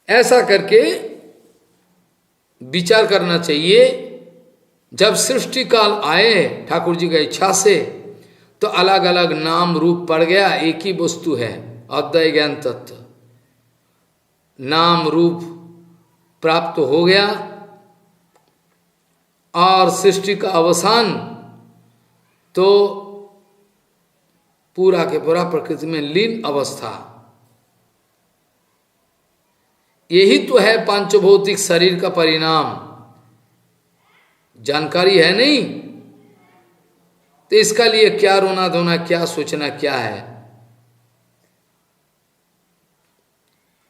ऐसा करके विचार करना चाहिए। जब सृष्टि काल आए ठाकुर जी की इच्छा से, तो अलग अलग नाम रूप पड़ गया, एक ही वस्तु है अद्वैत ज्ञान तत्व। नाम रूप प्राप्त हो गया और सृष्टि का अवसान तो पूरा के पूरा प्रकृति में लीन अवस्था। यही तो है पांचभौतिक शरीर का परिणाम। जानकारी है नहीं तो इसका लिए क्या रोना धोना, क्या सोचना, क्या है?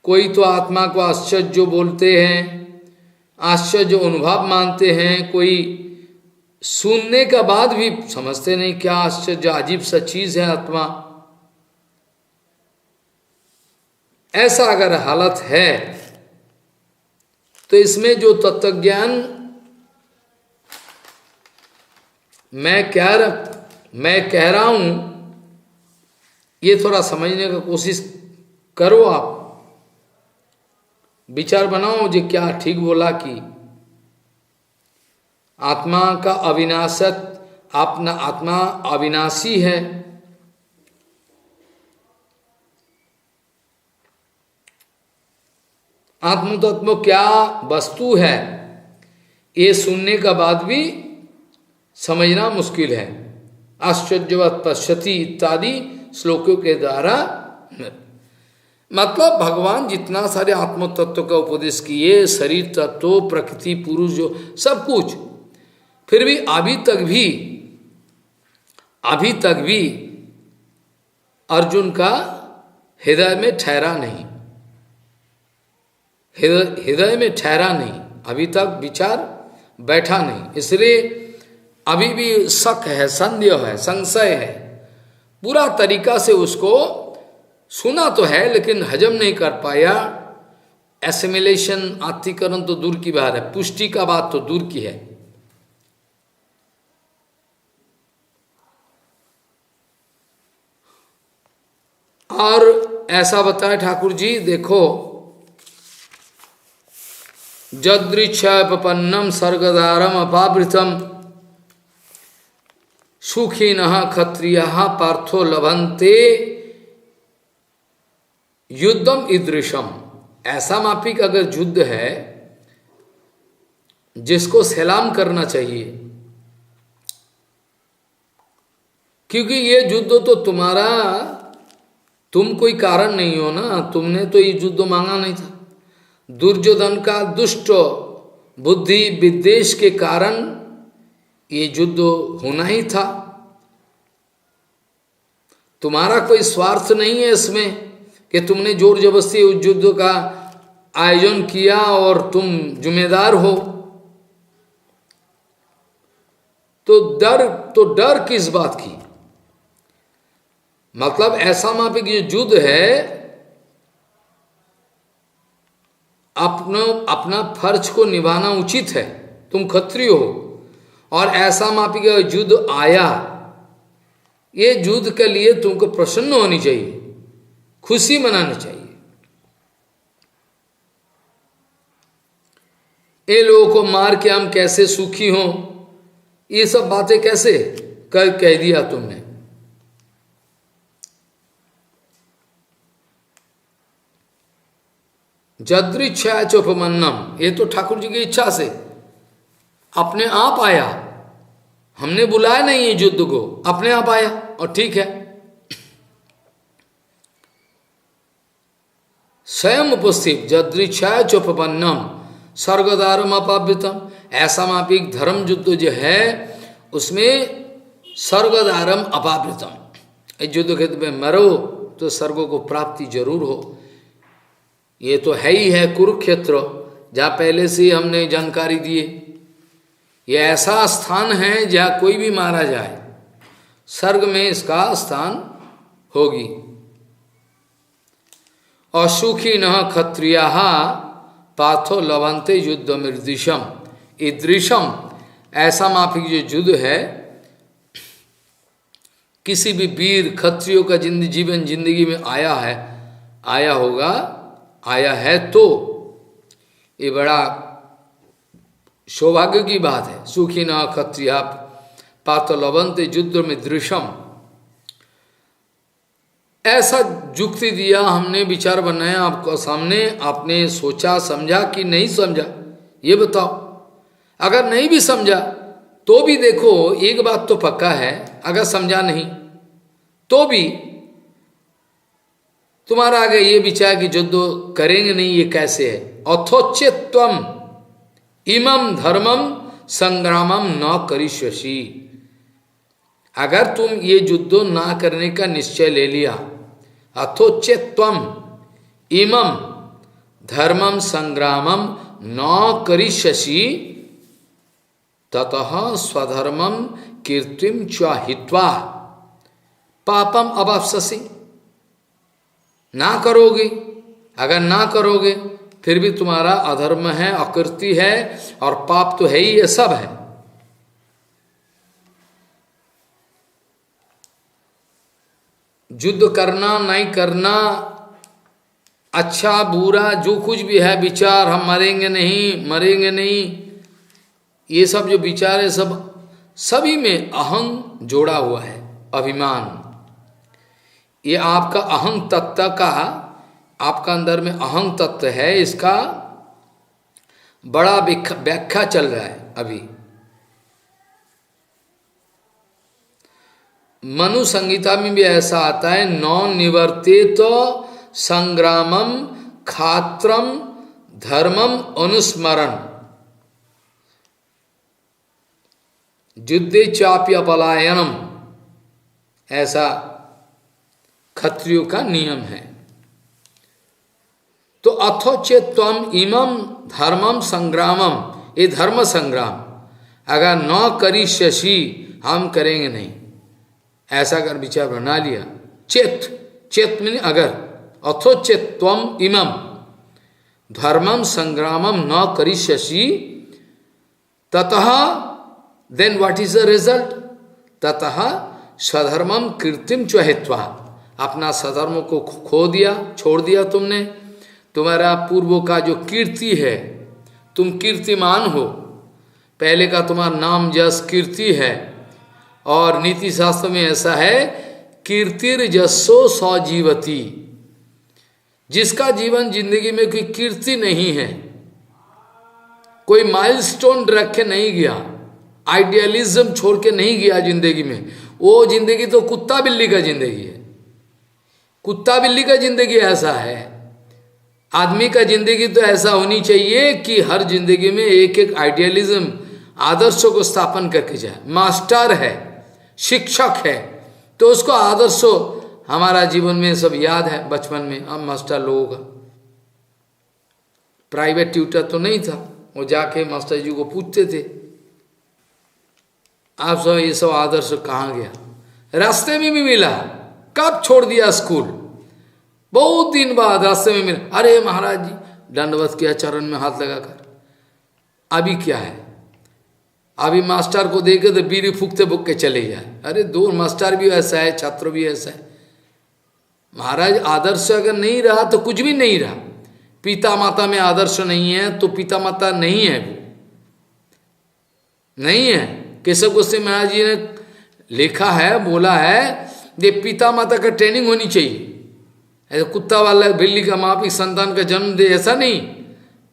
कोई तो आत्मा को आश्चर्य बोलते हैं, आश्चर्य अनुभव मानते हैं, कोई सुनने का बाद भी समझते नहीं क्या आश्चर्य, अजीब सा चीज है आत्मा। ऐसा अगर हालत है तो इसमें जो तत्वज्ञान मैं कह रहा हूं, ये थोड़ा समझने का कोशिश करो। आप विचार बनाओ जो क्या ठीक बोला कि आत्मा का अविनाशत, अपना आत्मा अविनाशी है। आत्मतत्व क्या वस्तु है, ये सुनने का बाद भी समझना मुश्किल है। आश्चर्यवत पश्यति इत्यादि श्लोकों के द्वारा, मतलब भगवान जितना सारे आत्म तत्व का उपदेश किए, शरीर तत्व, प्रकृति, पुरुष, जो सब कुछ, फिर भी अभी तक भी अर्जुन का हृदय में ठहरा नहीं। हृदय में ठहरा नहीं, अभी तक विचार बैठा नहीं, इसलिए अभी भी शक है, संदेह है, संशय है, पूरा तरीका से उसको सुना तो है लेकिन हजम नहीं कर पाया। एसिमिलेशन, आत्तीकरण तो दूर की बात है, पुष्टि का बात तो दूर की है। और ऐसा बताया ठाकुर जी, देखो जदृच्छपन्नम सर्गदारम अपावृतम सुखिनः क्षत्रियः पार्थो लभन्ते युद्धम ईदृशम। ऐसा मापिक अगर युद्ध है जिसको सलाम करना चाहिए, क्योंकि ये युद्ध तो तुम्हारा, तुम कोई कारण नहीं हो ना, तुमने तो ये युद्ध मांगा नहीं था। दुर्योधन का दुष्ट बुद्धि विद्वेष के कारण ये युद्ध होना ही था। तुम्हारा कोई स्वार्थ नहीं है इसमें कि तुमने जोर जबरदस्ती उस युद्ध का आयोजन किया और तुम जिम्मेदार हो। तो डर किस बात की? मतलब ऐसा मापिक जो युद्ध है, अपना फर्ज को निभाना उचित है, तुम क्षत्रिय हो। और ऐसा मापिक युद्ध आया, ये युद्ध के लिए तुमको प्रसन्न होनी चाहिए, खुशी मनानी चाहिए। ये लोगों को मार के हम कैसे सुखी हों, ये सब बातें कैसे कह दिया तुमने। जदृच्छा चोपमन्नम, ये तो ठाकुर जी की इच्छा से अपने आप आया, हमने बुलाया नहीं ये युद्ध को, अपने आप आया और ठीक है। स्वयं उपस्थित जदृच्छा चोपन्नम स्वर्गदारम अपावृतम, ऐसा मापिक धर्म युद्ध जो है उसमें स्वर्गदारम अपावृतम, इस युद्ध क्षेत्र में मरो तो स्वर्गों को प्राप्ति जरूर हो। ये तो है ही है कुरुक्षेत्र, जहाँ पहले से ही हमने जानकारी दिए। ये ऐसा स्थान है जहाँ कोई भी मारा जाए स्वर्ग में इसका स्थान होगी। असुखी न क्षत्रिया पाथो लवंते युद्ध मृदृशम, ईदृशम ऐसा माफिक जो युद्ध है, किसी भी वीर क्षत्रियो का जीवन जिंदगी में आया होगा, आया है तो ये बड़ा सौभाग्य की बात है। सुखी न क्षत्रिय पाथ लवंते युद्ध में दृश्यम, ऐसा युक्ति दिया हमने, विचार बनाया आपको सामने, आपने सोचा समझा कि नहीं समझा ये बताओ। अगर नहीं भी समझा तो भी देखो एक बात तो पक्का है, अगर समझा नहीं तो भी तुम्हारा आगे ये विचार कि युद्ध करेंगे नहीं, ये कैसे है। अथोच्चेत्वम इमम धर्मम संग्रामम न करिष्यसि, अगर तुम ये युद्ध ना करने का निश्चय ले लिया, अथोच्चेत्वम इमम धर्मम संग्रामम न करिष्यसि ततः स्वधर्मम कीर्तिम च हित्वा पापम अवाप्स्यसि, ना करोगे, अगर ना करोगे फिर भी तुम्हारा अधर्म है, अकृति है और पाप तो है ही, ये सब है। युद्ध करना नहीं करना, अच्छा बुरा जो कुछ भी है विचार, हम मरेंगे नहीं, ये सब जो विचार है सब सभी में अहं जोड़ा हुआ है, अभिमान। ये आपका अहं तत्व का, आपका अंदर में अहं तत्व है, इसका बड़ा व्याख्या चल रहा है अभी। मनु संगीता में भी ऐसा आता है, नौ निवर्तित संग्रामम खात्रम धर्मम अनुस्मरण युद्धे चाप्य पलायनम, ऐसा क्षत्रियों का नियम है। तो अथो चेत त्वम इमम धर्मम संग्रामम, ये धर्म संग्राम अगर न करिष्यसि, हम करेंगे नहीं, ऐसा अगर विचार बना लिया। चेत, चेत मीन अगर, अथो चेत त्वम इमम धर्मम संग्रामम न करिष्यसि, ततः then what is the result? ततः स्वधर्मम कीर्तिम च हित्वा, अपना स्वधर्म को खो दिया, छोड़ दिया तुमने। तुम्हारा पूर्वों का जो कीर्ति है, तुम कीर्तिमान हो, पहले का तुम्हारा नाम जस कीर्ति है। और नीति शास्त्र में ऐसा है, कीर्तिर जसो सजीवती, जिसका जीवन जिंदगी में कोई कीर्ति नहीं है, कोई माइलस्टोन रख के नहीं गया, आइडियलिज्म छोड़ के नहीं गया जिंदगी में, वो जिंदगी तो कुत्ता बिल्ली का जिंदगी है। कुत्ता बिल्ली का जिंदगी ऐसा है। आदमी का जिंदगी तो ऐसा होनी चाहिए कि हर जिंदगी में एक एक आइडियलिज्म, आदर्शों को स्थापन करके जाए। मास्टर है, शिक्षक है, तो उसको आदर्शों, हमारा जीवन में सब याद है बचपन में, हम मास्टर लोगों का। प्राइवेट ट्यूटर तो नहीं था, वो जाके मास्टर जी को पूछते थे, आप सब ये सब आदर्श कहाँ गया? रास्ते में भी मिला, कब छोड़ दिया स्कूल, बहुत दिन बाद रास्ते में मिला, अरे महाराज जी दंडवत किया चरण में हाथ लगाकर। अभी क्या है? अभी मास्टर को देखे तो बीड़ी फूकते फूक के चले जाए। अरे दो मास्टर भी ऐसा है, छात्र भी ऐसा है। महाराज आदर्श अगर नहीं रहा तो कुछ भी नहीं रहा। पिता माता में आदर्श नहीं है तो पिता माता नहीं है, वो नहीं है। केशव गोस्वामी महाराज जी ने लिखा है, बोला है, ये पिता माता का ट्रेनिंग होनी चाहिए। ऐसा कुत्ता वाला बिल्ली का माँ भी संतान का जन्म दे, ऐसा नहीं।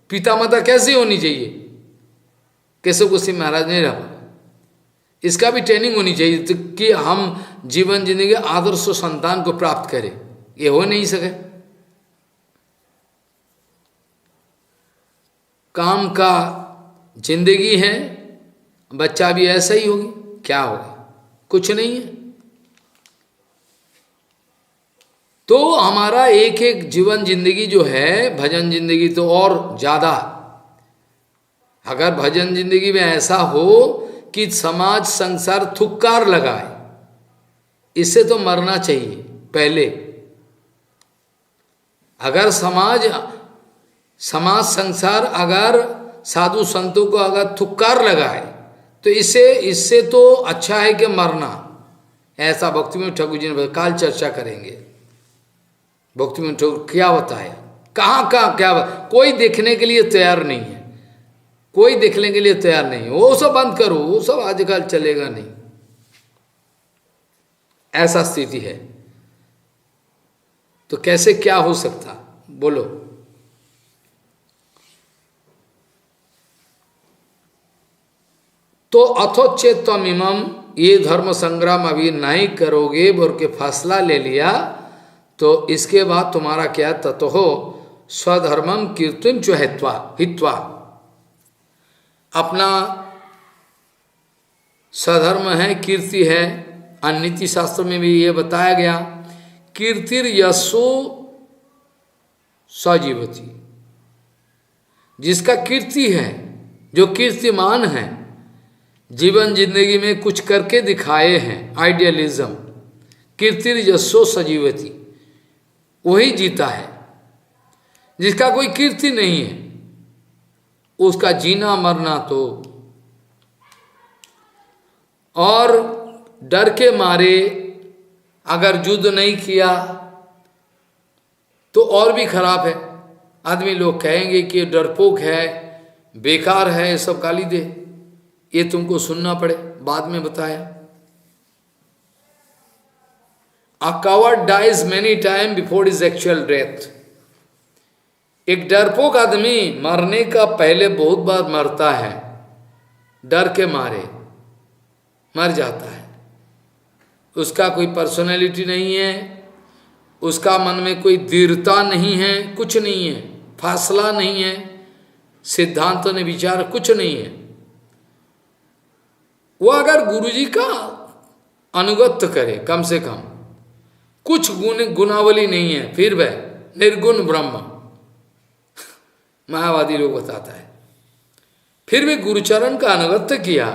पिता माता कैसे होनी चाहिए? केशव गोस्वामी महाराज ने रहा, इसका भी ट्रेनिंग होनी चाहिए तो कि हम जीवन जिंदगी आदर्श संतान को प्राप्त करें। ये हो नहीं सके। काम का जिंदगी है, बच्चा भी ऐसा ही होगी, क्या होगा? कुछ नहीं है। तो हमारा एक एक जीवन जिंदगी जो है, भजन जिंदगी तो और ज्यादा। अगर भजन जिंदगी में ऐसा हो कि समाज संसार थुक्कार लगाए, इससे तो मरना चाहिए पहले। अगर समाज संसार अगर साधु संतों को अगर थुक्कार लगाए तो इससे तो अच्छा है कि मरना। ऐसा भक्तिविनोद ठाकुर जी ने काल चर्चा करेंगे। भक्तिविनोद ठाकुर क्या बताया, कहाँ क्या कोई देखने के लिए तैयार नहीं है, कोई देखने के लिए तैयार नहीं है। वो सब बंद करो, वो सब आजकल चलेगा नहीं, ऐसा स्थिति है। तो कैसे क्या हो सकता, बोलो? तो अथोचेत तमिमम, ये धर्म संग्राम अभी नहीं करोगे बोल के फैसला ले लिया, तो इसके बाद तुम्हारा क्या? ततो हो स्वधर्मम कीर्तिम च हित्वा, अपना स्वधर्म है, कीर्ति है। नीति शास्त्र में भी ये बताया गया, कीर्तिर यशो सजीवती, जिसका कीर्ति है, जो कीर्तिमान है, जीवन जिंदगी में कुछ करके दिखाए हैं, आइडियलिज्म, कीर्तिर यशो सजीवती, वही जीता है। जिसका कोई कीर्ति नहीं है, उसका जीना मरना तो, और डर के मारे अगर युद्ध नहीं किया तो और भी खराब है। आदमी लोग कहेंगे कि डरपोक है, बेकार है, ये सब गाली दे, ये तुमको सुनना पड़े। बाद में बताया, a coward dies many time before his actual death. एक डरपोक आदमी मरने का पहले बहुत बार मरता है, डर के मारे मर जाता है। उसका कोई पर्सनैलिटी नहीं है, उसका मन में कोई दृढ़ता नहीं है, कुछ नहीं है, फासला नहीं है, सिद्धांत ने विचार कुछ नहीं है। वो अगर गुरुजी का अनुगत्य करे, कम से कम कुछ गुनावली नहीं है, फिर वह निर्गुण ब्रह्म, मायावादी लोग बताता है। फिर भी गुरुचरण का अनुगत्य किया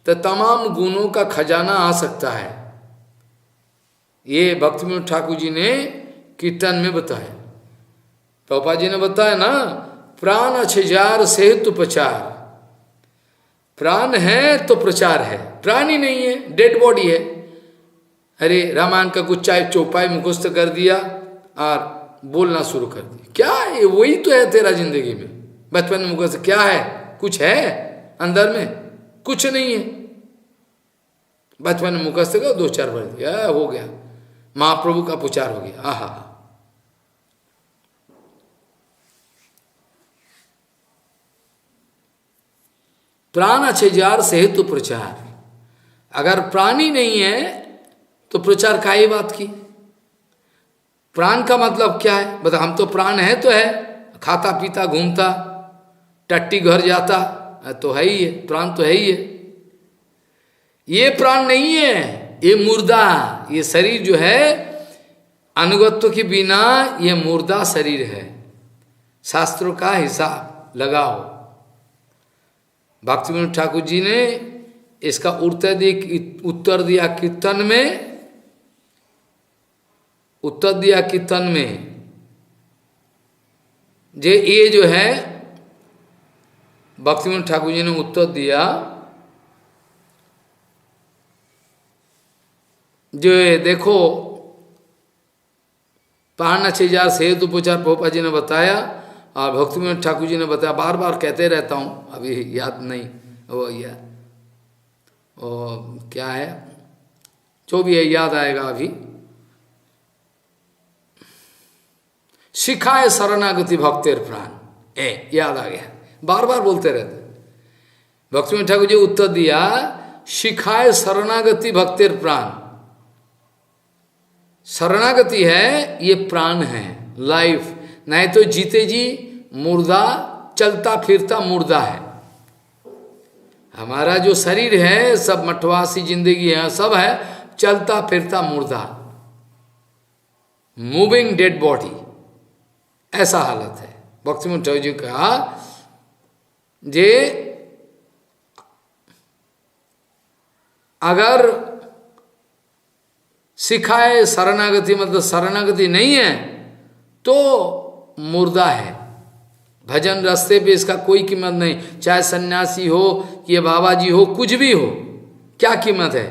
तो तमाम गुणों का खजाना आ सकता है। ये भक्तिविनोद ठाकुर जी ने कीर्तन में बताया। प्रभुपाद जी ने बताया ना, प्राण अछजार सेतु प्रचार। प्राण है तो प्रचार है, प्राण ही नहीं है, डेड बॉडी है। अरे रामायण का कुछ चाय चौपाई मुखस्त कर दिया और बोलना शुरू कर दिया, क्या है वही तो है तेरा जिंदगी में। बचपन में मुखस्त क्या है, कुछ है अंदर में, कुछ नहीं है। बचपन में मुखस्त का 2-4 बार दिया, हो गया, महाप्रभु का प्रचार हो गया। आहा, प्राण अछजार सेतु प्रचार। अगर प्राण ही नहीं है तो प्रचार का ही बात की। प्राण का मतलब क्या है, बता, हम तो प्राण है तो है, खाता पीता घूमता टट्टी घर जाता तो है ही है, प्राण तो है ही है। ये प्राण नहीं है, ये मुर्दा, ये शरीर जो है अनुगत्व के बिना ये मुर्दा शरीर है। शास्त्रों का हिसाब लगाओ। भक्तिविनोद ठाकुर जी ने इसका उत्तर दिया कीर्तन में, उत्तर दिया कीर्तन में। ये जो है भक्तिविनोद ठाकुर जी ने उत्तर दिया, जो देखो प्राण अछजार सेतु प्रचार प्रभुपाद जी ने बताया और भक्तिविनोद ठाकुर जी ने बताया। बार बार कहते रहता हूँ, अभी याद नहीं वो क्या है, जो भी है याद आएगा अभी। शिखाए शरणागति भक्तेर प्राण, याद आ गया, बार बार बोलते रहते। भक्तिविनोद ठाकुर जी उत्तर दिया, शिखाए शरणागति भक्तेर प्राण। शरणागति है, ये प्राण है, लाइफ। नहीं तो जीते जी मुर्दा, चलता फिरता मुर्दा है। हमारा जो शरीर है सब मठवासी जिंदगी है, सब है चलता फिरता मुर्दा, मूविंग डेड बॉडी, ऐसा हालत है। भक्तिविनोद ठाकुर जी कहा जे अगर सिखाए शरणागति, मतलब शरणागति नहीं है तो मुर्दा है। भजन रास्ते पे इसका कोई कीमत नहीं, चाहे सन्यासी हो ये बाबा जी हो, कुछ भी हो, क्या कीमत है।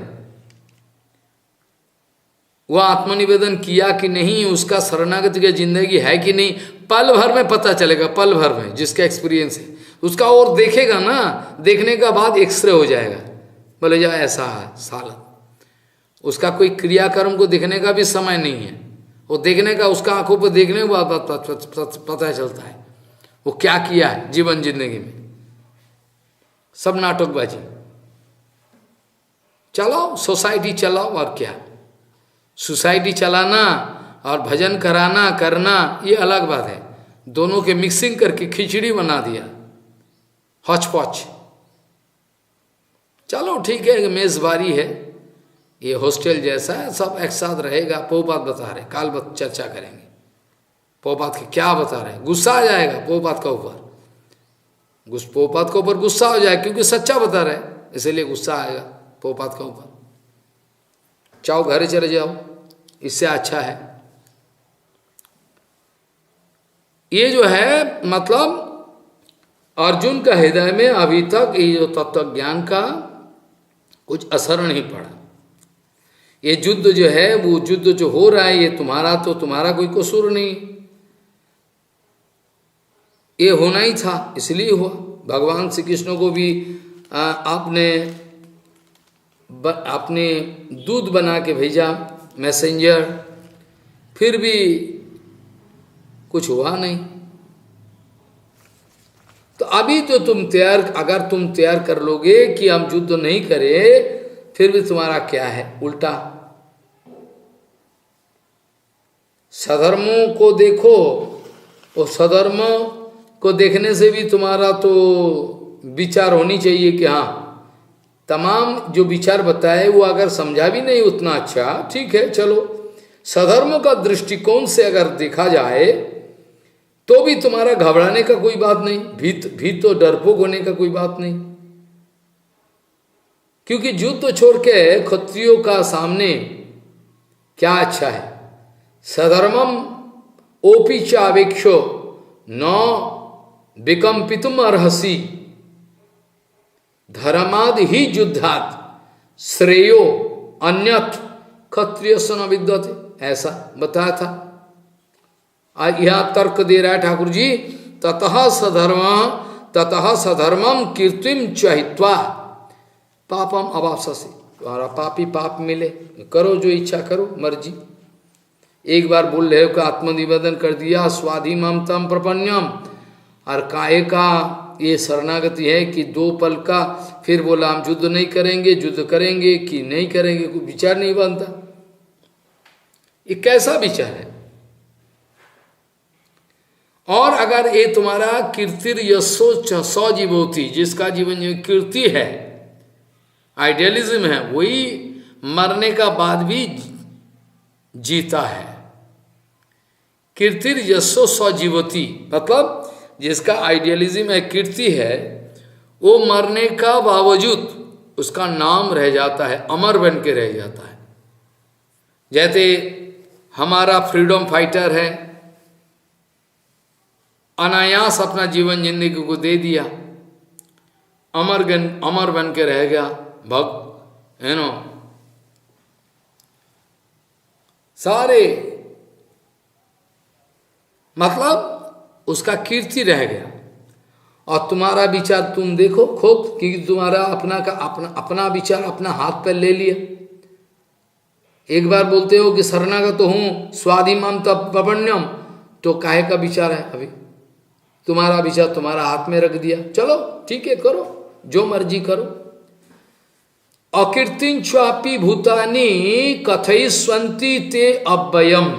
वह आत्मनिवेदन किया कि नहीं, उसका शरणागति की जिंदगी है कि नहीं, पल भर में पता चलेगा। पल भर में जिसका एक्सपीरियंस है उसका और देखेगा ना, देखने का बाद एक्सरे हो जाएगा, बोले जा ऐसा है साला। उसका कोई क्रियाकर्म को देखने का भी समय नहीं है, वो देखने का, उसका आंखों पर देखने के बाद पता चलता है वो क्या किया है जीवन जिंदगी में। सब नाटकबाजी। चलो सोसाइटी चलाओ, और क्या, सोसाइटी चलाना और भजन कराना करना ये अलग बात है। दोनों के मिक्सिंग करके खिचड़ी बना दिया, हौच पौच। चलो ठीक है, मेजबारी है, ये हॉस्टल जैसा है, सब एक साथ रहेगा। प्रभुपाद बता रहे, काल चर्चा करेंगे प्रभुपाद के क्या बता रहे हैं। गुस्सा आ जाएगा प्रभुपाद का ऊपर, प्रभुपाद के ऊपर गुस्सा हो जाएगा, क्योंकि सच्चा बता रहे, इसलिए गुस्सा आएगा प्रभुपाद के ऊपर। चाहो घर चले जाओ, इससे अच्छा है। ये जो है मतलब अर्जुन का हृदय में अभी तक ये जो तत्व ज्ञान का कुछ असर नहीं पड़ा। ये युद्ध जो है, वो युद्ध जो हो रहा है, ये तुम्हारा तो तुम्हारा कोई कसूर नहीं, ये होना ही था, इसलिए हुआ। भगवान श्री कृष्ण को भी आपने दूध बना के भेजा, मैसेंजर, फिर भी कुछ हुआ नहीं। तो अभी तो तुम तैयार, अगर तुम तैयार कर लोगे कि हम युद्ध नहीं करें, फिर भी तुम्हारा क्या है, उल्टा। सधर्मों को देखो, और सधर्म को देखने से भी तुम्हारा तो विचार होनी चाहिए कि हाँ, तमाम जो विचार बताए वो अगर समझा भी नहीं उतना अच्छा, ठीक है, चलो। सधर्म का दृष्टिकोण से अगर देखा जाए तो भी तुम्हारा घबराने का कोई बात नहीं, भीत तो डरपोक होने का कोई बात नहीं। क्योंकि युद्ध तो छोड़ के क्षत्रियों का सामने क्या अच्छा है। सधर्मम ओपी चावेक्षो न विकम्पितुम अर्हसि धर्माद ही युद्धात श्रेयो अन्यथ क्षत्रिय न विद्यते, ऐसा बताया था। आज यह तर्क दे रहा है ठाकुर जी, ततः सधर्मम कीर्तिम चहित्वा पापम अवापसि, तुम्हारा पापी पाप मिले, करो जो इच्छा करो, मर्जी। एक बार बोल रहे हो कि आत्मनिवेदन कर दिया, स्वाधि ममतम प्रपन्यम, और काहे का ये शरणागति है कि 2 पल का, फिर बोला हम युद्ध नहीं करेंगे, युद्ध करेंगे कि नहीं करेंगे, कोई विचार नहीं बनता। ये कैसा विचार है? और अगर ये तुम्हारा कीर्तिर यशो सजीवोती, जिसका जीवन में कीर्ति है, आइडियलिज्म है, वही मरने का बाद भी जीता है। कीर्तिर यशो सजीवती मतलब जिसका आइडियलिज्म है, कीर्ति है, वो मरने का बावजूद उसका नाम रह जाता है, अमर बन के रह जाता है। जैसे हमारा फ्रीडम फाइटर है, अनायास अपना जीवन जिंदगी को दे दिया, अमर बन के रह गया, सारे मतलब उसका कीर्ति रह गया। और तुम्हारा विचार तुम देखो खुद, क्योंकि तुम्हारा अपना विचार अपना हाथ पर ले लिया। एक बार बोलते हो कि शरणागत तो हूं, स्वाधिमाम तब प्रपण्यम, तो काहे का विचार है? अभी तुम्हारा विचार तुम्हारा हाथ में रख दिया, चलो ठीक है, करो जो मर्जी करो। अकीर्तिं च्वापि भूतानि कथयिष्यन्ति ते अव्ययम्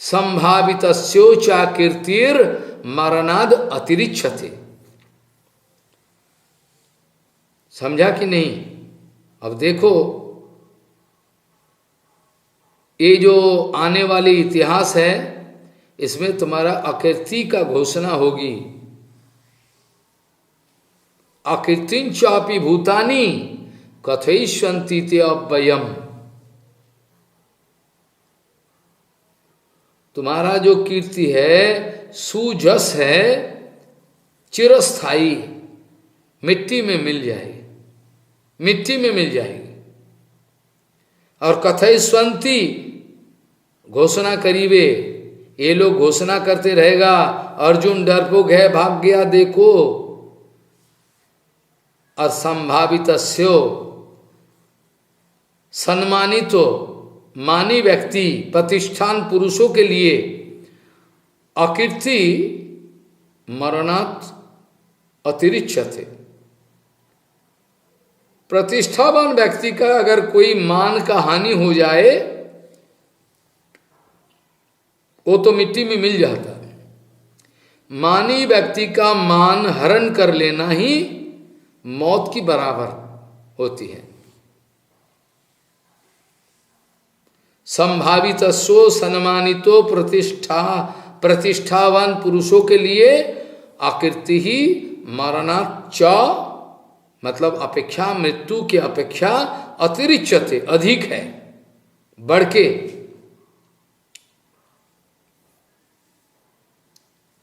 संभावितस्योचा कीर्तिर मरणाद अतिरिच्यते। समझा कि नहीं? अब देखो, ये जो आने वाली इतिहास है, इसमें तुम्हारा अकीर्ति का घोषणा होगी। अकीर्तिं चापि भूतानि कथयिष्यन्ति ते अव्ययम्। तुम्हारा जो कीर्ति है, सुजस है, चिरस्थाई, मिट्टी में मिल जाएगी, मिट्टी में मिल जाएगी। और कथयिष्यन्ति घोषणा करीबे, ये लोग घोषणा करते रहेगा, अर्जुन डरपोक है, भाग गया देखो। असंभावितस्यो सम्मानितो मानी व्यक्ति, प्रतिष्ठान पुरुषों के लिए अकीर्ति मरणात् अतिरिच्यते। प्रतिष्ठावान व्यक्ति का अगर कोई मान का हानि हो जाए, वो तो मिट्टी में मिल जाता है। मानी व्यक्ति का मान हरण कर लेना ही मौत की बराबर होती है। संभावितस्यो सम्मानितो प्रतिष्ठावान पुरुषों के लिए आकृति ही मरणाच्च मतलब अपेक्षा, मृत्यु की अपेक्षा अतिरिच्यते, अधिक है, बढ़ के।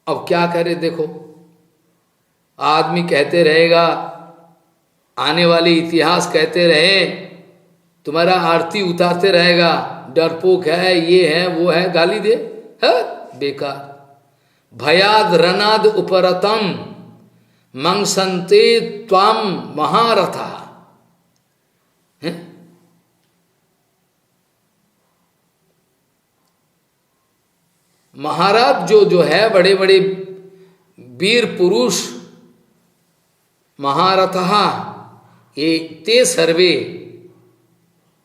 अब क्या करे देखो, आदमी कहते रहेगा, आने वाली इतिहास कहते रहे, तुम्हारा आरती उतारते रहेगा, डरपोक है, ये है, वो है, गाली दे, है बेकार। भयाद रनाद उपरतम मंगसंते त्वाम महारथा। महाराज जो है, बड़े बड़े वीर पुरुष, महारथा, ये ते सर्वे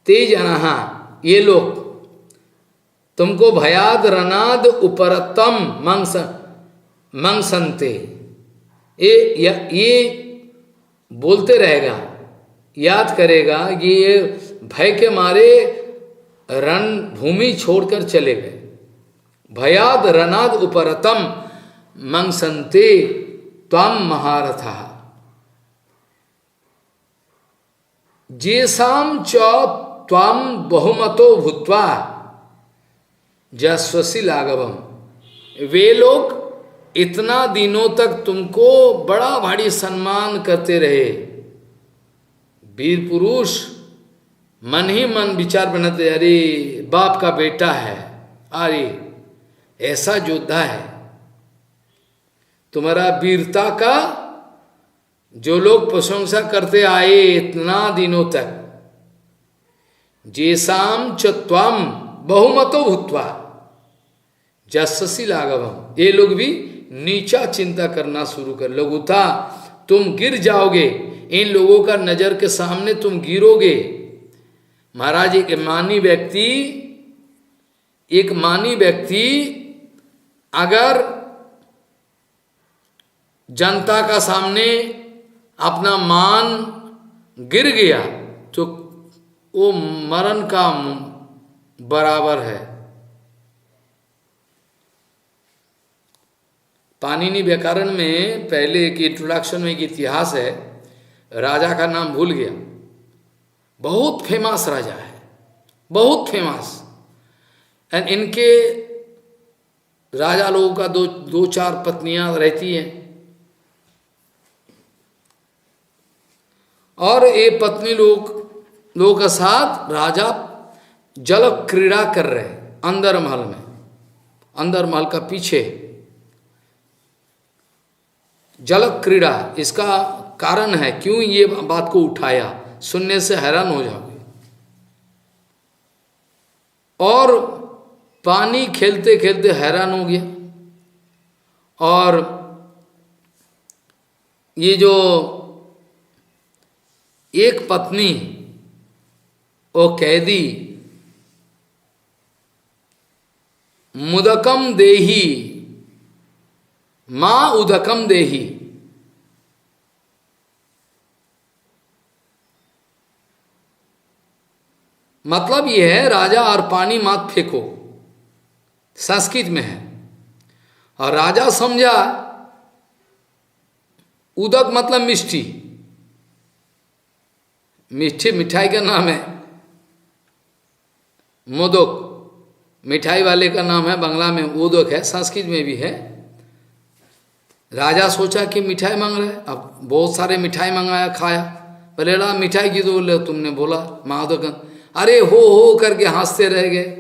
ते जना, ये लोग तुमको भयाद रनाद उपरतम मंगसंते, ये बोलते रहेगा, याद करेगा कि ये भय के मारे रण भूमि छोड़कर चले गए, भयाद रनाद उपरतम मंसन्ते त्वं महारथा जेसाम च त्वं बहुमतो भूत्वा जस्वसी लाघवम। वे लोग इतना दिनों तक तुमको बड़ा भारी सम्मान करते रहे, वीर पुरुष मन ही मन विचार बनाते, अरे बाप का बेटा है, अरे ऐसा योद्धा है। तुम्हारा वीरता का जो लोग प्रशंसा करते आए इतना दिनों तक, जेसाम च त्वं बहुमतो भूत्वा जस्ससी लाघवम, ये लोग भी नीचा चिंता करना शुरू कर, लघुता, तुम गिर जाओगे, इन लोगों का नजर के सामने तुम गिरोगे। महाराज एक मानी व्यक्ति अगर जनता का सामने अपना मान गिर गया तो वो मरण का बराबर है। पाणिनि व्याकरण में पहले एक इंट्रोडक्शन में एक इतिहास है, राजा का नाम भूल गया, बहुत फेमस राजा है, बहुत फेमस। एंड इनके राजा लोगों का दो चार पत्नियां रहती हैं, और ये पत्नी लोगों के साथ राजा जल क्रीड़ा कर रहे हैं अंदर महल में, अंदर महल का पीछे जल क्रीड़ा। इसका कारण है क्यों ये बात को उठाया, सुनने से हैरान हो जाओगे। और पानी खेलते खेलते हैरान हो गया, और ये जो एक पत्नी वो कैदी मुदकम देही मां उदकम देही, मतलब यह है राजा और पानी मत फेंको, संस्कृत में है। और राजा समझा उदक मतलब मिष्टी, मीठी मिठाई का नाम है मोदक, मिठाई वाले का नाम है बंगला में उदक है, संस्कृत में भी है। राजा सोचा कि मिठाई मांग रहे, अब बहुत सारे मिठाई मंगाया, खाया, बोले ला मिठाई की तो बोले तुमने बोला महादक, अरे हो करके हंसते रह गए।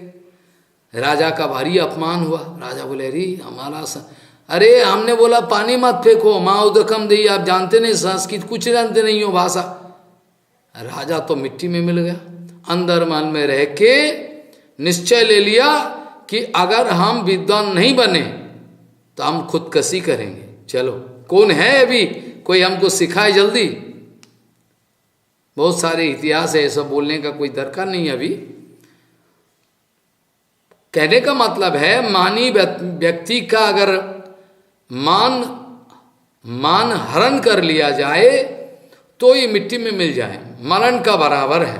राजा का भारी अपमान हुआ। राजा बोले अरे अरे हमने बोला पानी मत फेंको, माँ उदकम दी, आप जानते नहीं संस्कृत, कुछ जानते नहीं हो भाषा। राजा तो मिट्टी में मिल गया। अंदर मन में रह के निश्चय ले लिया कि अगर हम विद्वान नहीं बने तो हम खुदकशी करेंगे। चलो कौन है अभी कोई हमको सिखाए जल्दी। बहुत सारे इतिहास है, ये सब बोलने का कोई दरकार नहीं अभी। कहने का मतलब है मानी व्यक्ति का अगर मान हरण कर लिया जाए तो ये मिट्टी में मिल जाए, मरण का बराबर है।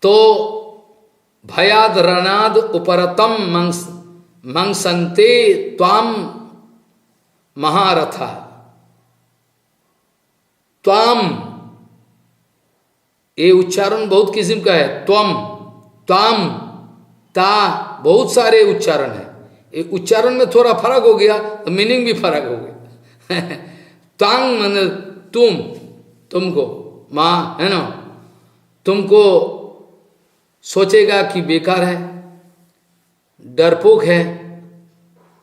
तो भयाद रनाद उपरतम मंसन्ते त्वाम महारथा। त्वाम ये उच्चारण बहुत किस्म का है, त्वम त्वाम ता, बहुत सारे उच्चारण है। ये उच्चारण में थोड़ा फर्क हो गया तो मीनिंग भी फर्क हो गया। तांग मतलब तुम, तुमको, माँ है ना, तुमको सोचेगा कि बेकार है, डरपोक है,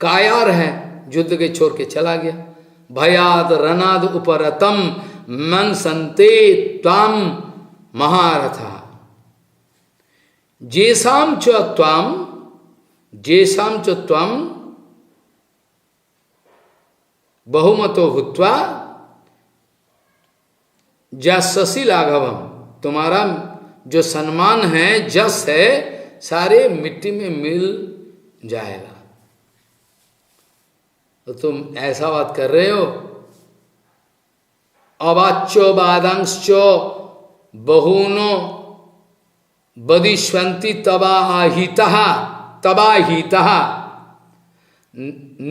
कायार है, युद्ध के छोड़ के चला गया। भयाद रनाद उपरतम मंसन्ते त्वाम महारथा। जेसाम च त्वाम बहुमतो भूत्वा जस्ससी लाघवम। तुम्हारा जो सम्मान है, जस है, सारे मिट्टी में मिल जाएगा। तो तुम ऐसा बात कर रहे हो। अवाच्यो बादंश्चो बहुनो बदिष्वन्ति तबाहितः तबाहितः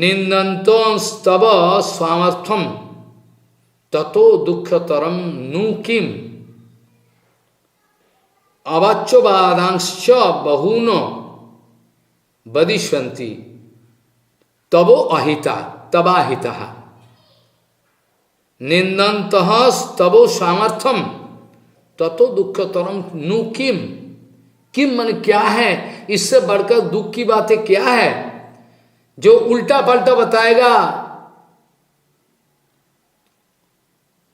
निंदन्तोस्तव स्वामर्थम ततो दुःखतरम नु किम अवाच्यवादांश्च बहूनो बदिष्वन्ति तबो अहिता तबाहितः निंदन्तः तबो सामर्थ्यम ततो दुःखतरम नु किम। किम मन क्या है, इससे बढ़कर दुख की बातें क्या है जो उल्टा पलटा बताएगा।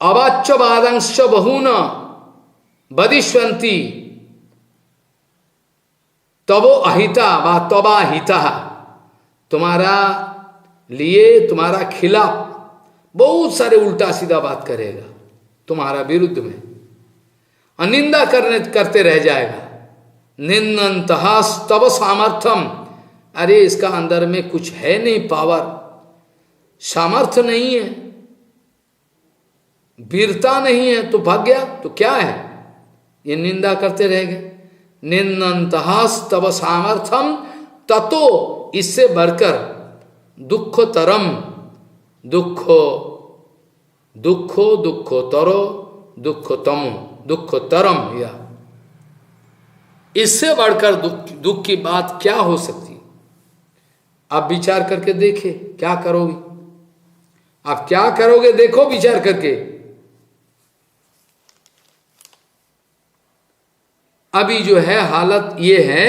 अवाच्यवादांश्च बहून बदिष्वन्ति तबो अहिता व तबाहिता, तुम्हारा लिए तुम्हारा खिलाफ बहुत सारे उल्टा सीधा बात करेगा तुम्हारा विरुद्ध में, अनिंदा करते रह जाएगा। निंदन्तः तव सामर्थ्यम, अरे इसका अंदर में कुछ है नहीं, पावर सामर्थ्य नहीं है, वीरता नहीं है, तो भाग गया तो क्या है, ये निंदा करते रहेंगे। निंदन्तः तव सामर्थ्यम ततो, इससे बढ़कर दुःखतरम, दुःखो दुःखो दुःखोतरो दुःखतमो दुःखतरम, या इससे बढ़कर दुख की बात क्या हो सकती। आप विचार करके देखे क्या करोगे, आप क्या करोगे देखो विचार करके। अभी जो है हालत ये है,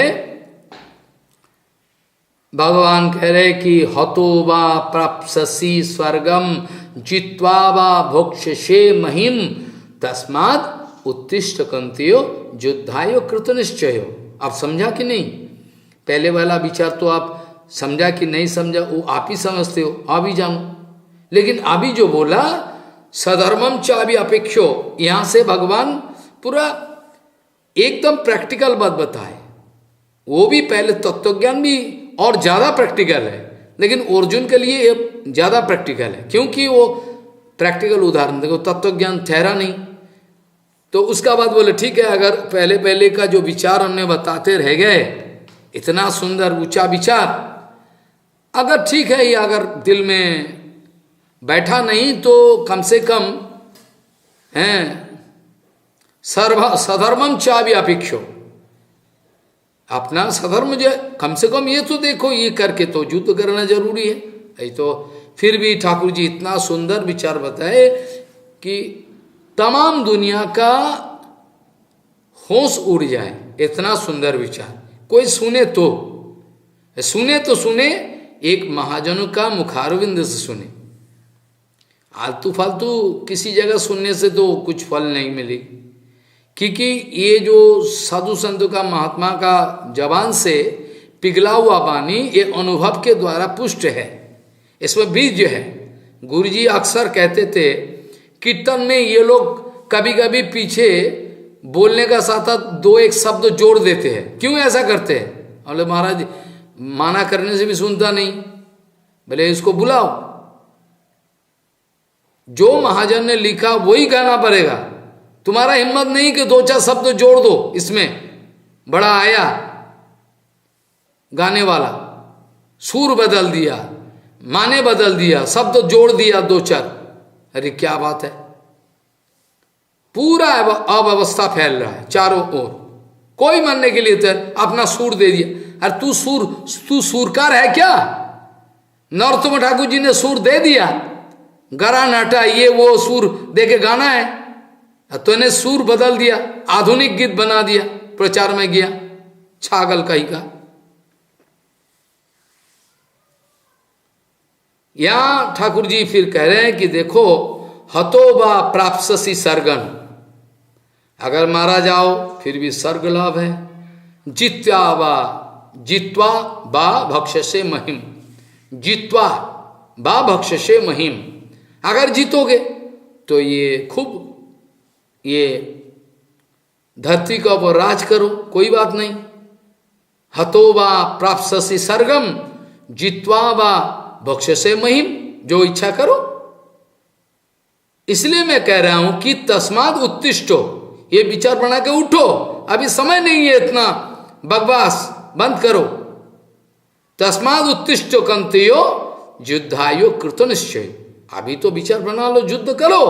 भगवान कह रहे कि हतो वा प्राप्स्यसि स्वर्गम जित्वा वा भोक्ष्यसे महिम तस्मात् उत्तिष्ठ कंतियो युद्धायो कृत निश्चयो। आप समझा कि नहीं, पहले वाला विचार तो आप समझा कि नहीं समझा वो आप ही समझते हो, अभी जानो। लेकिन अभी जो बोला सधर्मम चाभी अपेक्षो, यहां से भगवान पूरा एकदम प्रैक्टिकल बात बताए। वो भी पहले तत्वज्ञान भी और ज्यादा प्रैक्टिकल है, लेकिन अर्जुन के लिए ये ज्यादा प्रैक्टिकल है, क्योंकि वो प्रैक्टिकल उदाहरण देखो, तत्वज्ञान ठहरा नहीं। तो उसका बाद बोले ठीक है, अगर पहले पहले का जो विचार हमने बताते रह गए, इतना सुंदर ऊंचा विचार, अगर ठीक है ये अगर दिल में बैठा नहीं तो कम से कम है सधर्मम चाभी अपेक्षो, अपना सधर्म जो कम से कम ये तो देखो, ये करके तो युद्ध करना जरूरी है। यही तो फिर भी ठाकुर जी इतना सुंदर विचार बताए कि तमाम दुनिया का होश उड़ जाए, इतना सुंदर विचार। कोई सुने तो सुने, एक महाजनों का मुखारविंद से सुने, आलतू फालतू किसी जगह सुनने से तो कुछ फल नहीं मिलेगी। क्योंकि ये जो साधु संतों का महात्मा का जबान से पिघला हुआ वाणी ये अनुभव के द्वारा पुष्ट है, इसमें बीज है। गुरुजी अक्सर कहते थे कीर्तन में ये लोग कभी कभी पीछे बोलने का साथ दो एक शब्द जोड़ देते हैं, क्यों ऐसा करते हैं? बोले महाराज माना करने से भी सुनता नहीं, बोले इसको बुलाओ, जो महाजन ने लिखा वही गाना पड़ेगा, तुम्हारा हिम्मत नहीं कि दो चार शब्द जोड़ दो, इसमें बड़ा आया गाने वाला, सुर बदल दिया, माने बदल दिया, शब्द जोड़ दिया दो चार, अरे क्या बात है। पूरा अव्यवस्था फैल रहा है चारों ओर, कोई मानने के लिए अपना सुर दे दिया। अरे तू सुरकार है क्या? नरोत्तम ठाकुर जी ने सुर दे दिया, गरा नाटा ये वो सुर दे के गाना है, तूने सुर बदल दिया, आधुनिक गीत बना दिया, प्रचार में गया छागल कहीं का। यहां ठाकुर जी फिर कह रहे हैं कि देखो हतो बा प्राप्स्यसि सर्गन, अगर मारा जाओ फिर भी स्वर्ग लाभ है। जित्वा बा भक्ष्यसे महिम, जित्वा बा भक्ष्यसे महिम, अगर जीतोगे तो ये खूब ये धरती का ऊपर राज करो, कोई बात नहीं। हतो बा प्राप्स्यसि सर्गम जित्वा बा भक्ष्यसे महिम, जो इच्छा करो। इसलिए मैं कह रहा हूं कि तस्माद उत्तिष्ठो, ये विचार बना के उठो अभी समय नहीं है इतना बकवास, बंद करो। तस्माद उत्तिष्ठ कंतियो युद्धायो कृत निश्चय, अभी तो विचार बना लो, युद्ध करो।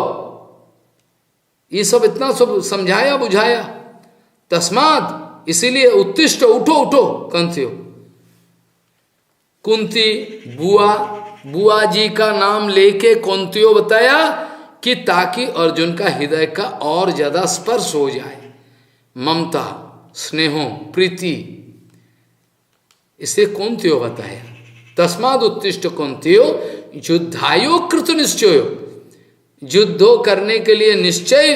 ये सब इतना सब समझाया बुझाया। तस्माद, इसीलिए उत्तिष्ठ, उठो उठो कंतियो। कुंती बुआ जी का नाम लेके कुंतियो बताया कि ताकि अर्जुन का हृदय का और ज्यादा स्पर्श हो जाए, ममता, स्नेहो, प्रीति, इसे कुंतियो बताया। तस्माद उत्तिष्ठ कुंतियो युद्धायो कृत निश्चयो, युद्धो करने के लिए निश्चय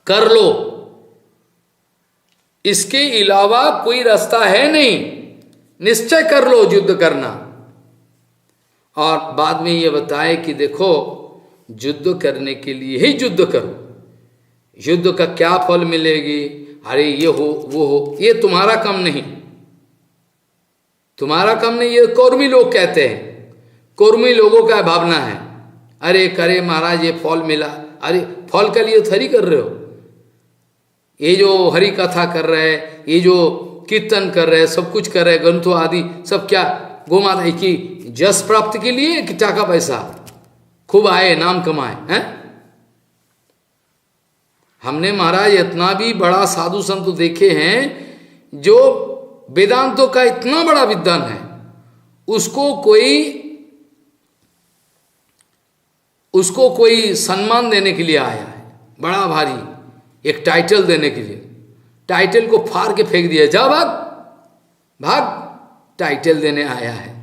कर लो, इसके अलावा कोई रास्ता है नहीं, निश्चय कर लो युद्ध करना। और बाद में ये बताए कि देखो युद्ध करने के लिए ही युद्ध करो, युद्ध का क्या फल मिलेगी, अरे ये हो वो हो, ये तुम्हारा काम नहीं, तुम्हारा काम नहीं, ये कौर्मी लोग कहते हैं, कौर्मी लोगों का भावना है। अरे करे महाराज ये फल मिला, अरे फल के लिए थरी कर रहे हो, ये जो हरि कथा कर रहे हैं, ये जो कीर्तन कर रहे हैं, सब कुछ कर रहे हैं, ग्रंथों आदि सब क्या गोमाता की जस प्राप्ति के लिए कि टाका पैसा खूब आए, नाम कमाए हैं? हमने महाराज इतना भी बड़ा साधु संत देखे हैं जो वेदांतों का इतना बड़ा विद्वान है, उसको कोई सम्मान देने के लिए आया है, बड़ा भारी, एक टाइटल देने के लिए, टाइटल को फाड़ के फेंक दिया, जा भाग भाग, टाइटल देने आया है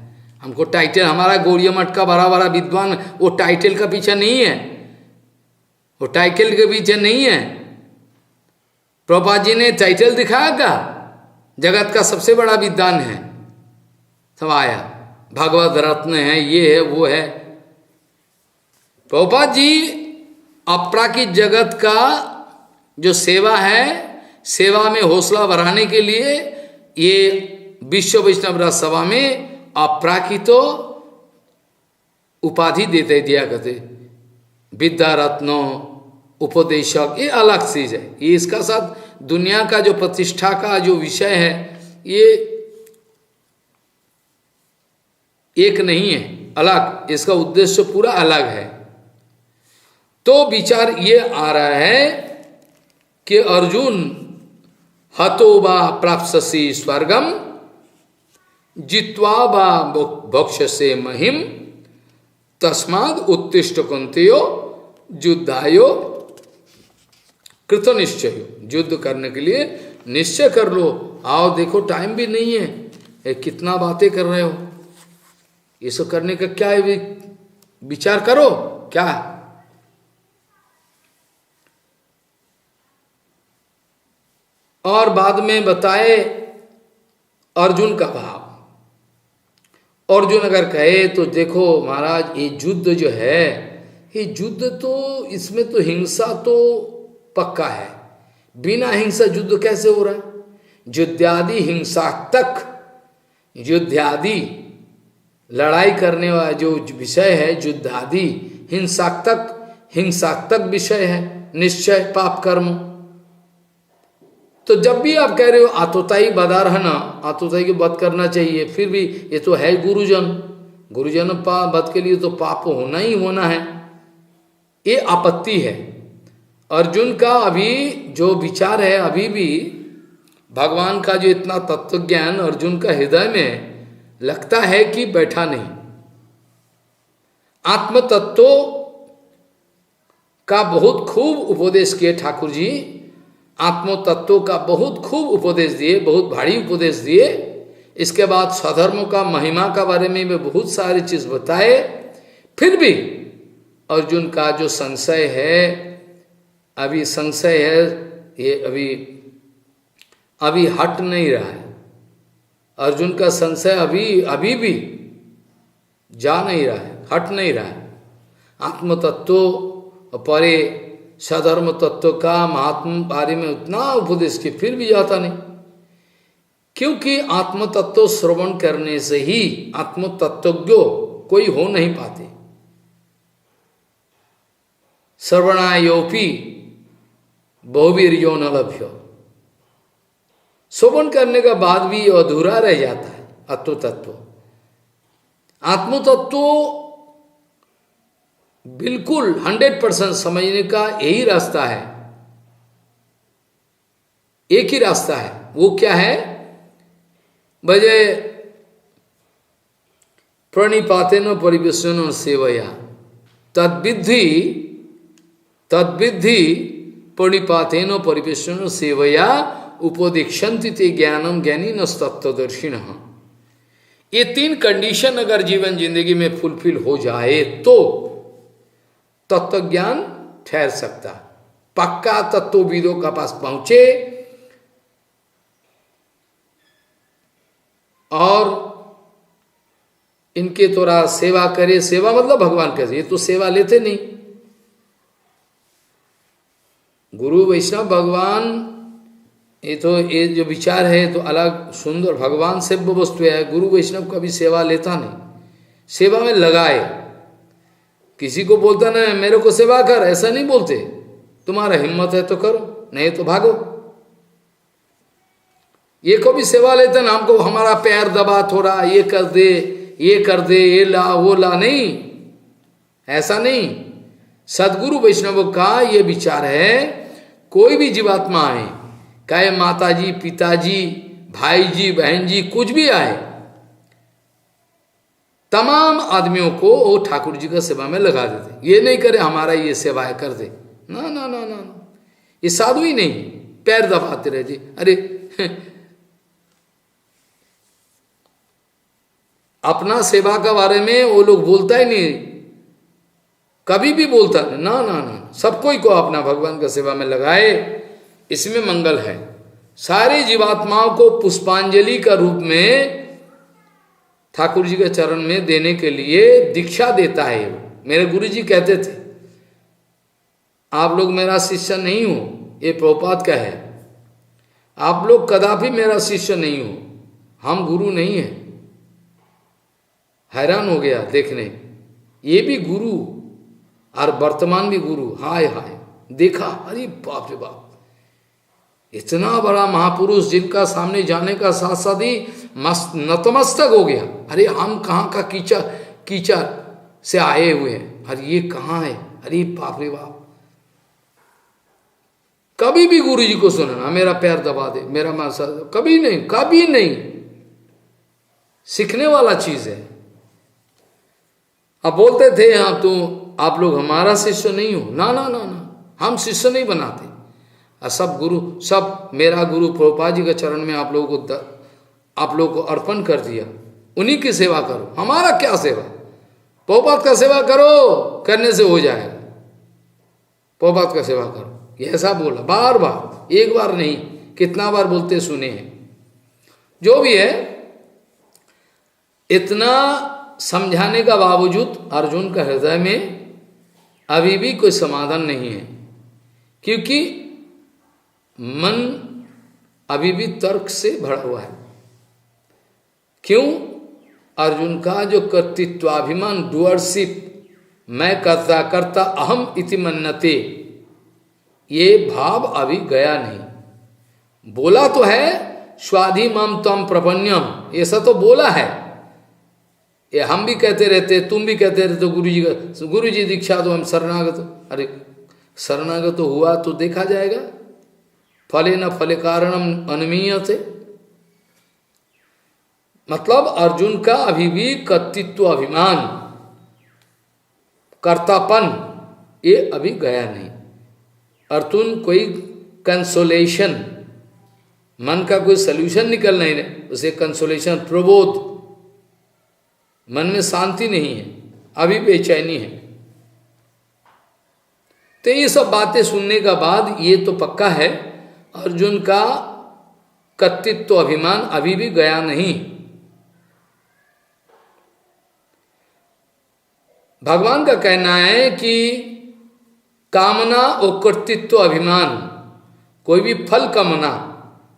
हमको। टाइटल, हमारा गौड़िया मठ का बड़ा बड़ा विद्वान वो टाइटल का पीछे नहीं है, वो टाइटल के पीछे नहीं है। प्रभुपाद जी ने टाइटल दिखाया क्या? जगत का सबसे बड़ा विद्वान है, सब आया, भगवत रत्न है, ये है वो है। प्रभुपाद जी अपराकित जगत का जो सेवा है, सेवा में हौसला बढ़ाने के लिए ये विश्व वैष्णव राज सभा में अपराकितो उपाधि देते दिया करते, विद्या रत्नो, उपदेशक, ये अलग चीज है। ये इसका साथ दुनिया का जो प्रतिष्ठा का जो विषय है ये एक नहीं है, अलग, इसका उद्देश्य पूरा अलग है। तो विचार ये आ रहा है कि अर्जुन हतो बा प्राप्स्यसि स्वर्गम जित्वा बा भक्षसे महिम तस्माद उत्तिष्ठ कुंतियो युद्धायो कृत निश्चय, युद्ध करने के लिए निश्चय कर लो। आओ देखो टाइम भी नहीं है, कितना बातें कर रहे हो, ये सब करने का क्या है, विचार करो क्या। और बाद में बताए अर्जुन का भाव। अर्जुन अगर कहे तो देखो महाराज ये युद्ध जो है, ये युद्ध तो इसमें तो हिंसा तो पक्का है, बिना हिंसा युद्ध कैसे हो रहा है? युद्धादि हिंसात्मक, युद्धादि लड़ाई करने वाला जो विषय है, युद्धादि हिंसात्मक विषय है, निश्चय पाप कर्म। तो जब भी आप कह रहे हो आतोताई बदार है ना, आतोताई की वध करना चाहिए, फिर भी ये तो है गुरुजन वध के लिए तो पाप होना ही होना है, ये आपत्ति है। अर्जुन का अभी जो विचार है, अभी भी भगवान का जो इतना तत्व ज्ञान अर्जुन का हृदय में लगता है कि बैठा नहीं। आत्म तत्व का बहुत खूब उपदेश किए ठाकुर जी, आत्म तत्व का बहुत खूब उपदेश दिए, बहुत भारी उपदेश दिए। इसके बाद स्वधर्म का महिमा का बारे में भी बहुत सारी चीज बताए। फिर भी अर्जुन का जो संशय है, अभी संशय है, ये अभी हट नहीं रहा है। अर्जुन का संशय अभी भी जा नहीं रहा है, हट नहीं रहा है। आत्म तत्व परे सधर्म तत्व का महात्म बारे में उतना उपदेश के फिर भी जाता नहीं, क्योंकि आत्म तत्व श्रवण करने से ही आत्म तत्वज्ञ कोई हो नहीं पाते। श्रवणायोपि बहुवीर्यो न लभ्यो, श्रवण करने का बाद भी अधूरा रह जाता है आत्म तत्व। आत्म तत्व बिल्कुल 100% समझने का यही रास्ता है, एक ही रास्ता है। वो क्या है? बजे प्रणिपातेन परिवेशन सेवया तद्विद्धि प्रणिपातेन परिवेशन सेवया उपदीक्षन्ति ते ज्ञानम ज्ञानी न तत्वदर्शिन। ये 3 कंडीशन अगर जीवन जिंदगी में फुलफिल हो जाए तो तत्व ज्ञान ठहर सकता, पक्का तत्वविदों का पास पहुंचे और इनके थोड़ा सेवा करे। सेवा मतलब भगवान कैसे, ये तो सेवा लेते नहीं। गुरु वैष्णव भगवान, ये तो ये जो विचार है तो अलग सुंदर, भगवान सेव्य वस्तु है। गुरु वैष्णव कभी सेवा लेता नहीं, सेवा में लगाए। किसी को बोलता ना मेरे को सेवा कर, ऐसा नहीं बोलते। तुम्हारा हिम्मत है तो करो, नहीं तो भागो। ये कभी सेवा लेते ना, हमको हमारा पैर दबा थोड़ा, ये कर दे, ये कर दे, ये ला वो ला, नहीं, ऐसा नहीं। सदगुरु वैष्णव का ये विचार है, कोई भी जीवात्मा आए, चाहे माताजी, पिताजी, भाई जी, बहन जी, कुछ भी आए, तमाम आदमियों को वो ठाकुर जी का सेवा में लगा देते। ये नहीं करे हमारा ये सेवाएं कर दे, ना ना ना ना, ये साधु ही नहीं, पैर दबाते रहते। अरे अपना सेवा के बारे में वो लोग बोलता ही नहीं, कभी भी बोलता नहीं, ना ना ना। सब कोई को अपना भगवान का सेवा में लगाए, इसमें मंगल है। सारे जीवात्माओं को पुष्पांजलि का रूप में ठाकुर जी के चरण में देने के लिए दीक्षा देता है। मेरे गुरु जी कहते थे, आप लोग मेरा शिष्य नहीं हो, ये प्रभुपाद का है, आप लोग कदापि मेरा शिष्य नहीं हो, हम गुरु नहीं है। हैरान हो गया देखने, ये भी गुरु और वर्तमान भी गुरु। हाय हाय, देखा, अरे बाप रे बाप, इतना बड़ा महापुरुष जिनका सामने जाने का साथ साथ ही नतमस्तक हो गया। अरे हम कहाँ का कीचड़ से आए हुए हैं, अरे ये कहाँ है, अरे बाप रे बाप। कभी भी गुरु जी को सुनना, मेरा पैर दबा दे, मेरा मासा, कभी नहीं, कभी नहीं। सीखने वाला चीज है। अब बोलते थे हाँ तो आप लोग हमारा शिष्य नहीं हो, ना ना ना ना, हम शिष्य नहीं बनाते। और सब गुरु, सब मेरा गुरु प्रभुपाद जी के चरण में आप लोगों को अर्पण कर दिया, उन्हीं की सेवा करो। हमारा क्या सेवा, प्रभुपाद का सेवा करो, करने से हो जाएगा। प्रभुपाद का सेवा करो, ये ऐसा बोला बार बार, एक बार नहीं, कितना बार बोलते सुने हैं। जो भी है, इतना समझाने का बावजूद अर्जुन का हृदय में अभी भी कोई समाधान नहीं है, क्योंकि मन अभी भी तर्क से भरा हुआ है। क्यों? अर्जुन का जो कर्तृत्वाभिमान, डुअरशिप, मैं करता करता अहम इति मन्नते, ये भाव अभी गया नहीं। बोला तो है स्वाधि मम तम प्रपन्यम, ऐसा तो बोला है, ये हम भी कहते रहते, तुम भी कहते रहते, गुरु जी दीक्षा दो, हम शरणागत। अरे शरणागत हुआ तो देखा जाएगा, फले न फले कारणम अनमीयते। मतलब अर्जुन का अभी भी कर्तृत्व अभिमान, कर्तापन, ये अभी गया नहीं। अर्जुन कोई कंसोलेशन, मन का कोई सल्यूशन निकल नहीं है, उसे कंसोलेशन, प्रबोध, मन में शांति नहीं है, अभी बेचैनी है। तो ये सब बातें सुनने का बाद ये तो पक्का है, अर्जुन का कर्तृत्व अभिमान अभी भी गया नहीं। भगवान का कहना है कि कामना और कर्तृत्व अभिमान, कोई भी फल कामना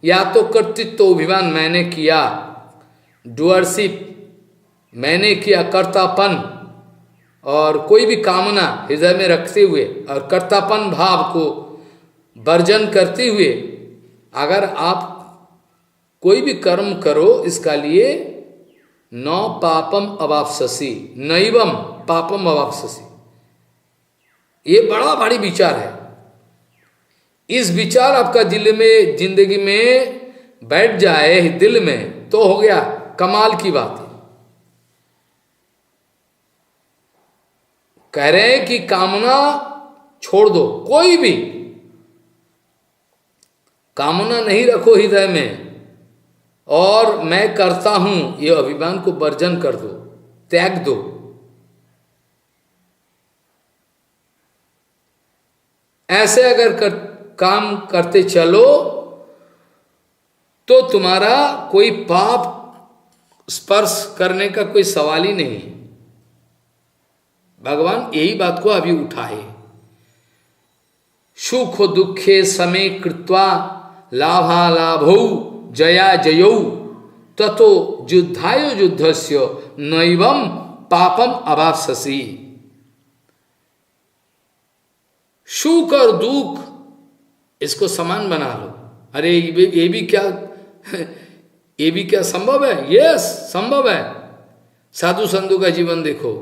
या तो कर्तृत्व अभिमान मैंने किया, डुअरशिप मैंने किया, कर्तापन, और कोई भी कामना हृदय में रखते हुए और कर्तापन भाव को वर्जन करते हुए अगर आप कोई भी कर्म करो इसका लिए न पापम अवाप्स्यसि, नैवम पापम अवाप्स्यसि। ये बड़ा भारी विचार है। इस विचार आपका दिल में, जिंदगी में बैठ जाए दिल में, तो हो गया कमाल की बात है। कह रहे हैं कि कामना छोड़ दो, कोई भी कामना नहीं रखो हृदय में, और मैं करता हूं ये अभिमान को वर्जन कर दो, त्याग दो। ऐसे अगर काम करते चलो तो तुम्हारा कोई पाप स्पर्श करने का कोई सवाल ही नहीं। भगवान यही बात को अभी उठाए। सुख दुखे समे कृत्वा लाभा लाभौ जया जयौ ततो युद्धाय युद्धस्य नैवम पापम अवाप्स्यसि। सुख और दुख इसको समान बना लो। अरे ये भी क्या ये भी क्या संभव है? यस, संभव है। साधु संतों का जीवन देखो,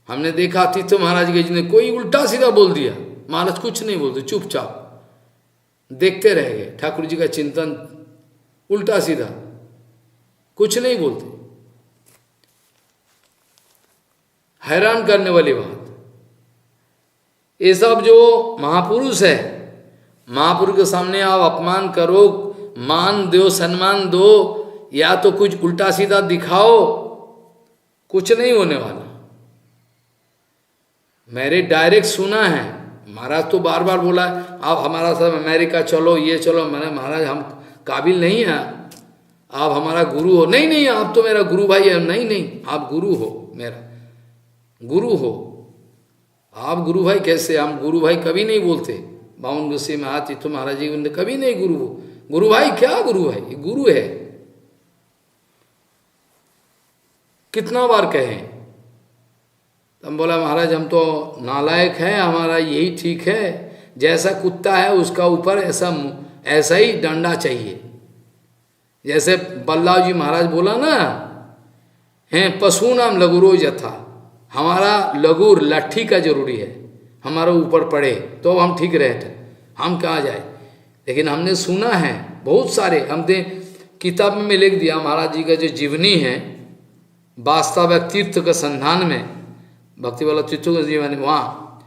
हमने देखा तीर्थ महाराज के जी ने कोई उल्टा सीधा बोल दिया, महाराज कुछ नहीं बोलते, चुपचाप देखते रह गए। ठाकुर जी का चिंतन उल्टा सीधा, कुछ नहीं बोलते। हैरान करने वाली बात। ये सब जो महापुरुष है, महापुरुष के सामने आप अपमान करो, मान दो, सम्मान दो, या तो कुछ उल्टा सीधा दिखाओ, कुछ नहीं होने वाला। मैंने डायरेक्ट सुना है, महाराज तो बार बार बोला आप हमारा सब अमेरिका चलो, ये चलो। मैंने महाराज हम काबिल नहीं हैं, आप हमारा गुरु हो। नहीं नहीं, आप तो मेरा गुरु भाई है। नहीं नहीं, आप गुरु हो, मेरा गुरु हो। आप गुरु भाई कैसे? हम गुरु भाई कभी नहीं बोलते। बावन गुस्से में आती तो महाराज जी ने कभी नहीं गुरु हो। गुरु भाई क्या गुरु भाई? गुरु है। कितना बार कहें? हम बोला महाराज हम तो नालायक हैं, हमारा यही ठीक है। जैसा कुत्ता है उसका ऊपर ऐसा ही डंडा चाहिए। जैसे बल्लाव जी महाराज बोला ना, हैं पशु नाम लगुरो यथा, हमारा लगुर लाठी का जरूरी है, हमारा ऊपर पड़े तो हम ठीक रहते, हम कहाँ जाए। लेकिन हमने सुना है बहुत सारे, हमने किताब में लिख दिया महाराज जी का जो जीवनी है वास्तविक तीर्थ के संधान में, भक्ति वाला तीर्थ का जीवन, वहाँ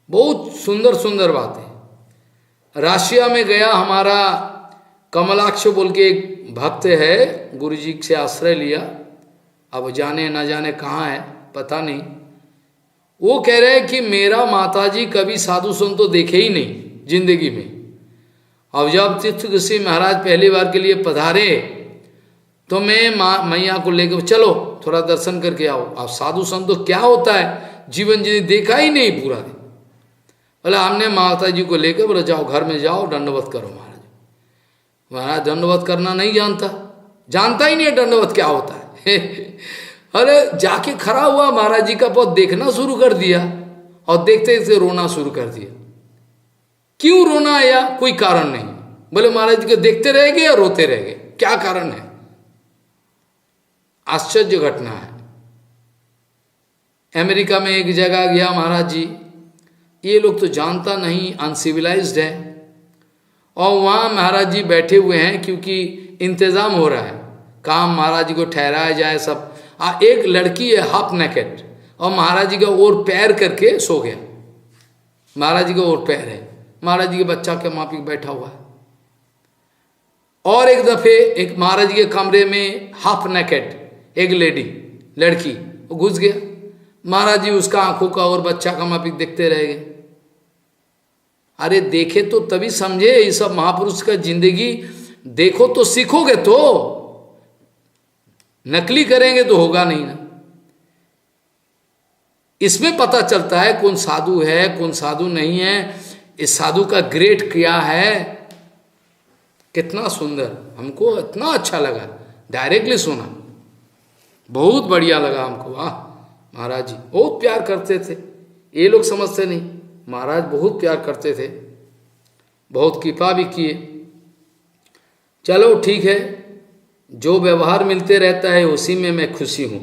बहुत सुंदर सुंदर बात है। राशिया में गया हमारा कमलाक्ष बोल के एक भक्त है, गुरु जी से आश्रय लिया, अब जाने ना जाने कहाँ है पता नहीं। वो कह रहे हैं कि मेरा माताजी कभी साधु संत तो देखे ही नहीं जिंदगी में। अब जब तीर्थ ऋषि महाराज पहली बार के लिए पधारे तो मैं मैया को लेकर चलो थोड़ा दर्शन करके आओ। अब साधु संत तो क्या होता है, जीवन जी देखा ही नहीं पूरा दिन। बोले हमने माता जी को लेकर, बोले जाओ घर में जाओ दंडवत करो। महाराज महाराज दंडवत करना नहीं जानता ही नहीं है दंडवत क्या होता है। अरे जाके खड़ा हुआ, महाराज जी का पद देखना शुरू कर दिया और देखते देखते रोना शुरू कर दिया। क्यों रोना आया? कोई कारण नहीं। बोले महाराज जी को देखते रह गए या रोते रह गए, क्या कारण है? आश्चर्य घटना है। अमेरिका में एक जगह गया महाराज जी, ये लोग तो जानता नहीं, अनसिविलाइज्ड है, और वहाँ महाराज जी बैठे हुए हैं क्योंकि इंतजाम हो रहा है, काम महाराज जी को ठहराया जाए सब। एक लड़की है हाफ नेकेट और महाराज जी का ओर पैर करके सो गया। महाराज जी का ओर पैर है, महाराज जी के बच्चा के माफी बैठा हुआ है। और एक दफे एक महाराज जी के कमरे में हाफ नेकेट एक लड़की वो घुस गया। महाराज जी उसका आंखों का और बच्चा का माफी देखते रह गए। अरे देखे तो तभी समझे, ये सब महापुरुष का जिंदगी देखो तो सीखोगे, तो नकली करेंगे तो होगा नहीं ना। इसमें पता चलता है कौन साधु है कौन साधु नहीं है, इस साधु का ग्रेड क्या है। कितना सुंदर, हमको इतना अच्छा लगा, डायरेक्टली सुना, बहुत बढ़िया लगा हमको। वाह, महाराज जी बहुत प्यार करते थे, ये लोग समझते नहीं, महाराज बहुत प्यार करते थे, बहुत कृपा भी किए। चलो ठीक है, जो व्यवहार मिलते रहता है उसी में मैं खुशी हूँ।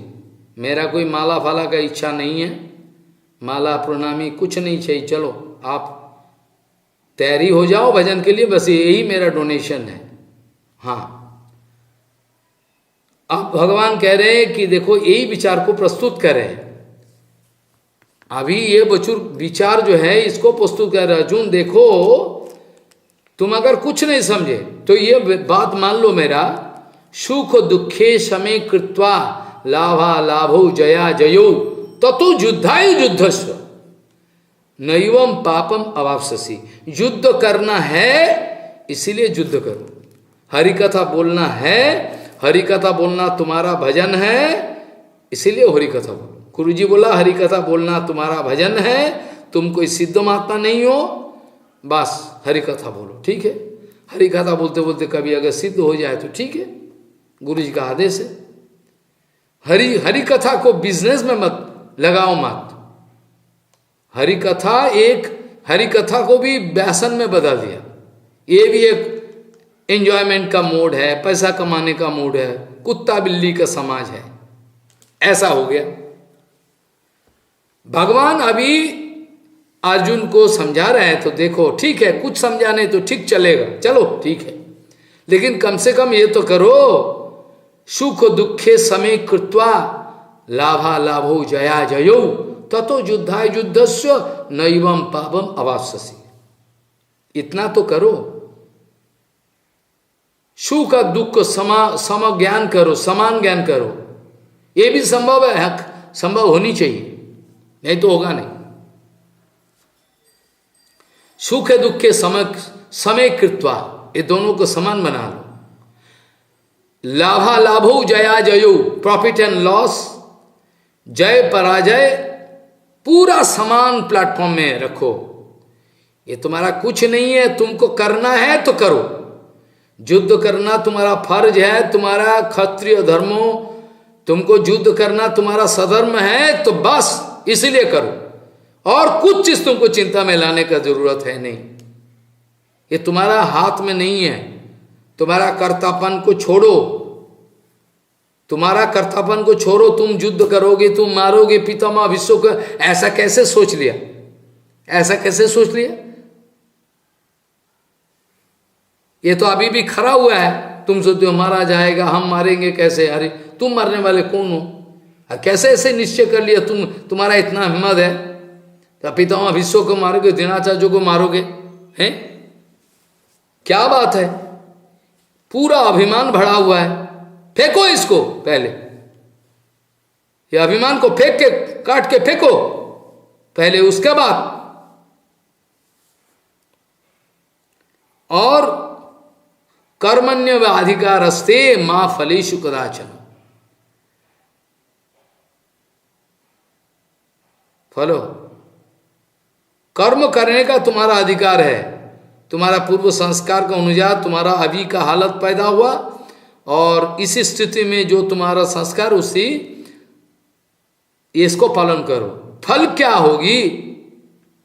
मेरा कोई माला फाला का इच्छा नहीं है, माला प्रणामी कुछ नहीं चाहिए। चलो आप तैयारी हो जाओ भजन के लिए, बस यही मेरा डोनेशन है। हाँ, अब भगवान कह रहे हैं कि देखो यही विचार को प्रस्तुत करें। अभी ये बचुर विचार जो है इसको प्रस्तुत कर रहे। अर्जुन देखो, तुम अगर कुछ नहीं समझे तो ये बात मान लो मेरा, सुख दुखे समय कृत्वा लाभा लाभो जया जयो ततो युद्धाय युद्धस्व नैवम पापम अवाप्स्यसि। युद्ध करना है इसीलिए युद्ध करो। हरि कथा बोलना है, हरि कथा बोलना तुम्हारा भजन है, इसीलिए हरि कथा बोलो। गुरु जी बोला हरि कथा बोलना तुम्हारा भजन है, तुम कोई सिद्ध महात्मा नहीं हो, बस हरि कथा बोलो। ठीक है, हरि कथा बोलते बोलते कभी अगर सिद्ध हो जाए तो ठीक है, गुरु जी का आदेश है। हरि कथा को बिजनेस में मत लगाओ, मत। हरि कथा को भी व्यसन में बदल दिया। ये भी एक एंजॉयमेंट का मोड है, पैसा कमाने का मोड है, कुत्ता बिल्ली का समाज है, ऐसा हो गया। भगवान अभी अर्जुन को समझा रहे हैं, तो देखो ठीक है, कुछ समझाने तो ठीक चलेगा, चलो ठीक है, लेकिन कम से कम ये तो करो, सुख दुखे समय कृत्वा लाभा लाभो जया जयो ततो युद्धाय युद्धस्व नैवम पापम अवाप्स्यसि। इतना तो करो, सुख दुख सम ज्ञान करो, समान ज्ञान करो। ये भी संभव है, संभव होनी चाहिए, नहीं तो होगा नहीं। सुख दुखे समय कृत्वा, ये दोनों को समान बना लो। लाभा लाभो जया जयो, प्रॉफिट एंड लॉस, जय पराजय पूरा समान प्लेटफॉर्म में रखो। ये तुम्हारा कुछ नहीं है, तुमको करना है तो करो। युद्ध करना तुम्हारा फर्ज है, तुम्हारा क्षत्रिय धर्मो, तुमको युद्ध करना तुम्हारा सधर्म है, तो बस इसीलिए करो। और कुछ चीज तुमको चिंता में लाने का जरूरत है नहीं, ये तुम्हारा हाथ में नहीं है। तुम्हारा कर्तापन को छोड़ो, तुम्हारा कर्तापन को छोड़ो, तुम युद्ध करोगे, तुम मारोगे पितामह विश्व को, ऐसा कैसे सोच लिया? ऐसा कैसे सोच लिया? ये तो अभी भी खड़ा हुआ है। तुम सोचते हो मारा जाएगा, हम मारेंगे कैसे? अरे तुम मरने वाले कौन हो? कैसे ऐसे निश्चय कर लिया? तुम्हारा इतना हिम्मत है तो पितामह विश्व को मारोगे, द्रोणाचार्य को मारोगे? हैं? क्या बात है? पूरा अभिमान भरा हुआ है। फेंको इसको पहले, ये अभिमान को फेंक के काट के फेंको पहले, उसके बाद। और कर्मण्य व अधिकारस्ते मां फलेषु कदाचन। फलो, कर्म करने का तुम्हारा अधिकार है। तुम्हारा पूर्व संस्कार का अनुसार तुम्हारा अभी का हालत पैदा हुआ, और इस स्थिति में जो तुम्हारा संस्कार उसी इसको पालन करो। फल क्या होगी?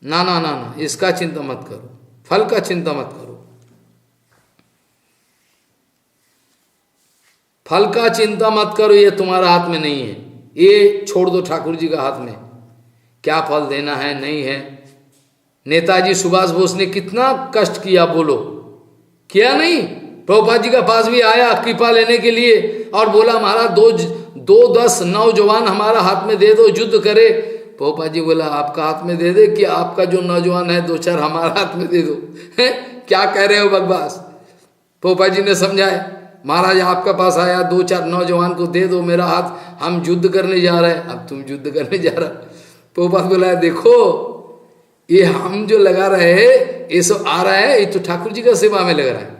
ना ना ना ना, इसका चिंता मत करो, फल का चिंता मत करो। फल का चिंता मत करो, ये तुम्हारा हाथ में नहीं है, ये छोड़ दो ठाकुर जी का हाथ में। क्या फल देना है नहीं है। नेताजी सुभाष बोस ने कितना कष्ट किया, बोलो, किया नहीं? प्रभुपाद जी का पास भी आया कृपा लेने के लिए और बोला महाराज 10 नौजवान हमारा हाथ में दे दो, युद्ध करे। प्रभुपाद जी बोला आपका हाथ में दे दे कि आपका जो नौजवान है 2-4 हमारा हाथ में दे दो। है क्या कह रहे हो बकवास? प्रभुपाद जी ने समझाए, महाराज आपका पास आया 2-4 नौजवान को दे दो मेरा हाथ, हम युद्ध करने जा रहे हैं। अब तुम युद्ध करने जा रहा। प्रभुपाद बोला देखो ये हम जो लगा रहे हैं ये सब आ रहा है, ये तो ठाकुर जी का सेवा में लग रहा है।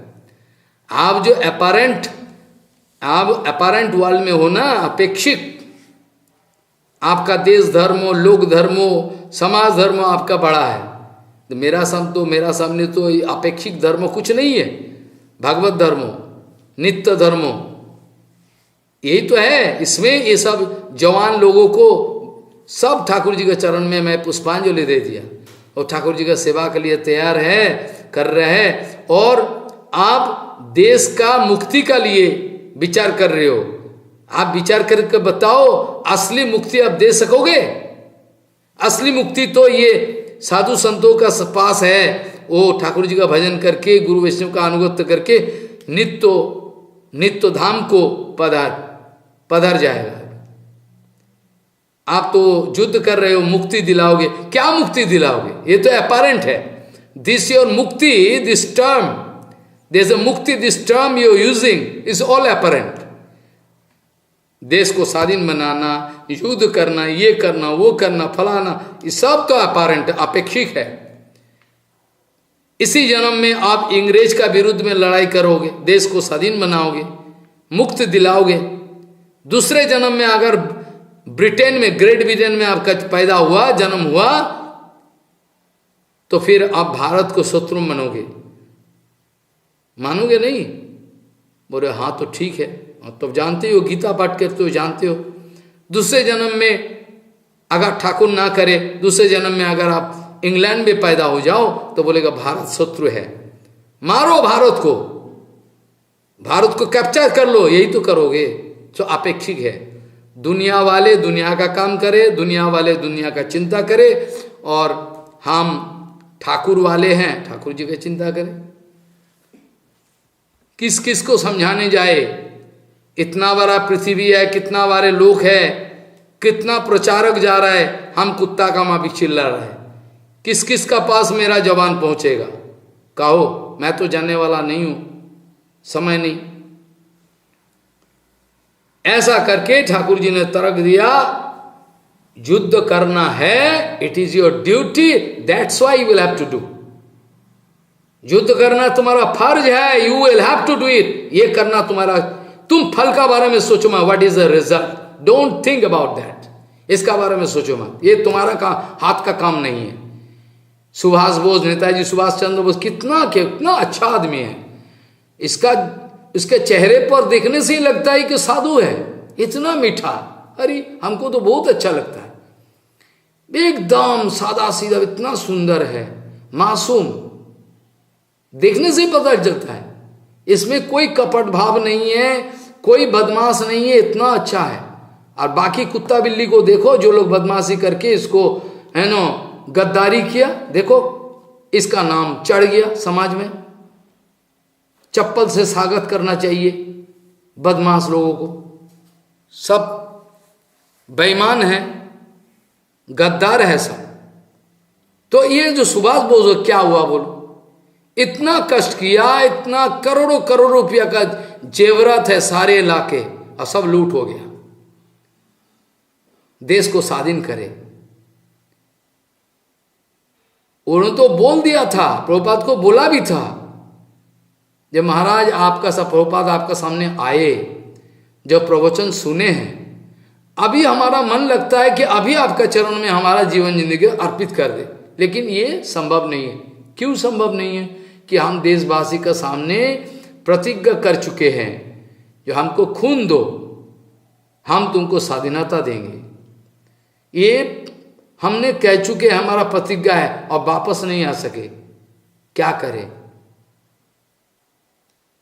आप जो अपारेंट वर्ल्ड में हो ना, अपेक्षित आपका देश धर्मो, लोक धर्मो, समाज धर्मो आपका बड़ा है। तो मेरा सामने तो अपेक्षित धर्म कुछ नहीं है। भगवत धर्मो, नित्य धर्मो, यही तो है। इसमें ये सब जवान लोगों को सब ठाकुर जी के चरण में मैं पुष्पांजलि दे दिया, और ठाकुर जी का सेवा के लिए तैयार है, कर रहे हैं। और आप देश का मुक्ति का लिए विचार कर रहे हो, आप विचार करके बताओ असली मुक्ति आप दे सकोगे? असली मुक्ति तो ये साधु संतों का पास है, वो ठाकुर जी का भजन करके गुरु वैष्णव का अनुगत्य करके नित्य धाम को पधार जाएगा। आप तो युद्ध कर रहे हो, मुक्ति दिलाओगे, क्या मुक्ति दिलाओगे? ये तो अपैरेंट है। दिस योर मुक्ति, this term, there's a mukti, this term you're using is all apparent. देश को स्वाधीन बनाना, युद्ध करना, ये करना, वो करना, फलाना, ये सब तो अपैरेंट, अपेक्षिक है। इसी जन्म में आप अंग्रेज का विरुद्ध में लड़ाई करोगे, देश को स्वाधीन बनाओगे, मुक्त दिलाओगे। दूसरे जन्म में अगर ब्रिटेन में, ग्रेट ब्रिटेन में आपका पैदा हुआ, जन्म हुआ, तो फिर आप भारत को शत्रु मनोगे, मानोगे नहीं? बोले हाँ तो ठीक है, तो जानते हो, गीता पाठ करते हो, जानते हो। दूसरे जन्म में अगर ठाकुर ना करे, दूसरे जन्म में अगर आप इंग्लैंड में पैदा हो जाओ, तो बोलेगा भारत शत्रु है, मारो भारत को कैप्चर कर लो, यही तो करोगे। तो अपेक्षिक है। दुनिया वाले दुनिया का काम करे, दुनिया वाले दुनिया का चिंता करे, और हम ठाकुर वाले हैं, ठाकुर जी की चिंता करें। किस किस को समझाने जाए? इतना बड़ा पृथ्वी है, कितना बारे लोग है, कितना प्रचारक जा रहा है, हम कुत्ता का माफी चिल्ला रहा है। किस किस का पास मेरा जवान पहुंचेगा? कहो, मैं तो जानने वाला नहीं हूं, समय नहीं। ऐसा करके ठाकुर जी ने तर्क दिया, युद्ध करना है, it is your duty, that's why you will have to do. युद्ध करना तुम्हारा फर्ज है, you will have to do it. ये करना तुम्हारा, तुम फल का बारे में सोचो मत, what is the result, don't think about that, इसका बारे में सोचो मत, ये तुम्हारा हाथ का काम नहीं है। सुभाष बोस, नेताजी सुभाष चंद्र बोस कितना अच्छा आदमी है, इसके चेहरे पर देखने से ही लगता है कि साधु है, इतना मीठा, अरे हमको तो बहुत अच्छा लगता है, एकदम सादा सीधा, इतना सुंदर है, मासूम, देखने से ही पता चलता है, इसमें कोई कपट भाव नहीं है, कोई बदमाश नहीं है, इतना अच्छा है। और बाकी कुत्ता बिल्ली को देखो, जो लोग बदमाशी करके इसको है ना गद्दारी किया, देखो इसका नाम चढ़ गया समाज में। चप्पल से स्वागत करना चाहिए बदमाश लोगों को, सब बेईमान है, गद्दार है सब। तो ये जो सुभाष बोस क्या हुआ बोलो, इतना कष्ट किया, इतना करोड़ों रुपया का जेवरात है सारे इलाके, और सब लूट हो गया। देश को स्वाधीन करे, उन्होंने तो बोल दिया था, प्रभुपाद को बोला भी था, जब महाराज आपका सब प्रभुपाद आपका सामने आए, जब प्रवचन सुने हैं, अभी हमारा मन लगता है कि अभी आपका चरण में हमारा जीवन जिंदगी अर्पित कर दे, लेकिन ये संभव नहीं है। क्यों संभव नहीं है? कि हम देशवासी का सामने प्रतिज्ञा कर चुके हैं, जो हमको खून दो, हम तुमको स्वाधीनता देंगे, ये हमने कह चुके हैं, हमारा प्रतिज्ञा है, और वापस नहीं आ सके। क्या करें?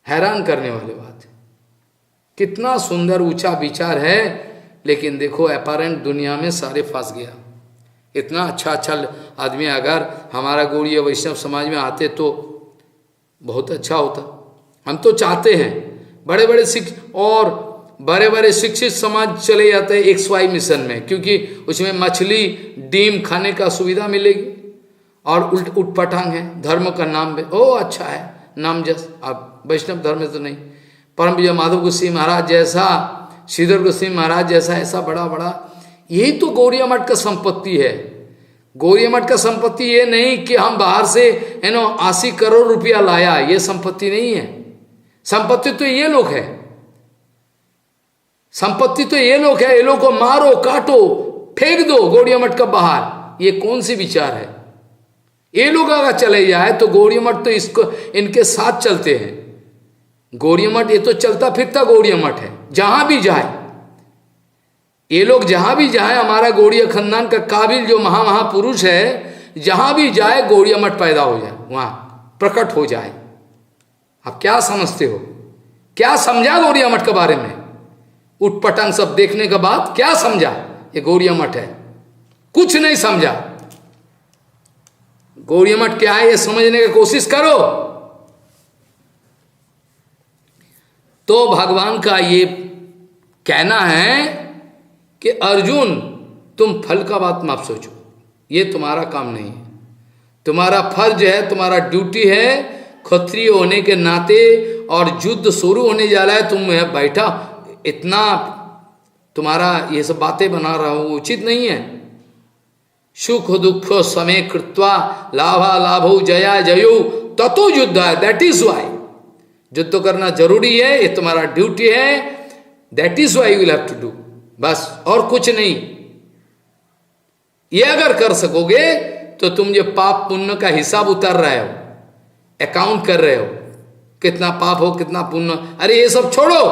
हैरान करने वाली बात है। कितना सुंदर ऊंचा विचार है, लेकिन देखो अपैरेंट दुनिया में सारे फंस गया। इतना अच्छा आदमी अगर हमारा गौड़ीय वैष्णव समाज में आते तो बहुत अच्छा होता। हम तो चाहते हैं बड़े बड़े शिक्षित समाज चले जाते हैं XY मिशन में, क्योंकि उसमें मछली डीम खाने का सुविधा मिलेगी, और उठपटांग है, धर्म का नाम भी अच्छा है, नाम जस। अब वैष्णव धर्म में तो नहीं, परम विजय माधव गोस्वामी महाराज जैसा, श्रीधर गोस्वामी महाराज जैसा, ऐसा बड़ा यही तो गौड़िया मठ का संपत्ति है। गौड़िया मठ का संपत्ति ये नहीं कि हम बाहर से 80 करोड़ रुपया लाया, ये संपत्ति नहीं है। संपत्ति तो ये लोग है, संपत्ति तो ये लोग है। ये लोग को मारो, काटो, फेंक दो गौड़िया मठ का बाहर, ये कौन सी विचार है? ये लोग अगर चले जाए तो गौड़िया मठ तो इसको इनके साथ चलते हैं। गौड़िया मठ ये तो चलता फिरता गौड़िया मठ है, जहां भी जाए ये लोग, जहां भी जाए, हमारा गौड़िया खानदान का काबिल जो महापुरुष है, जहां भी जाए गौड़िया मठ पैदा हो जाए, वहां प्रकट हो जाए। आप क्या समझते हो? क्या समझा गौरिया मठ के बारे में? उटपटांग सब देखने के बाद क्या समझा? ये गौरिया मठ है, कुछ नहीं समझा। गौरिया मठ क्या है ये समझने की कोशिश करो। तो भगवान का ये कहना है कि अर्जुन तुम फल का बात मत सोचो, ये तुम्हारा काम नहीं है। तुम्हारा फर्ज है, तुम्हारा ड्यूटी है, क्षत्रिय होने के नाते, और युद्ध शुरू होने जा रहा है, तुम है बैठा इतना तुम्हारा ये सब बातें बना रहा हो, उचित नहीं है। सुख दुख समय कृत्वा लाभा लाभो जया जयो ततो युद्ध है, दैट इज वाई। युद्ध करना जरूरी है, ये तुम्हारा ड्यूटी है, that is why you will have to do, बस और कुछ नहीं। ये अगर कर सकोगे तो तुम जो पाप पुण्य का हिसाब उतार रहे हो, अकाउंट कर रहे हो, कितना पाप हो कितना पुण्य, अरे ये सब छोड़ो,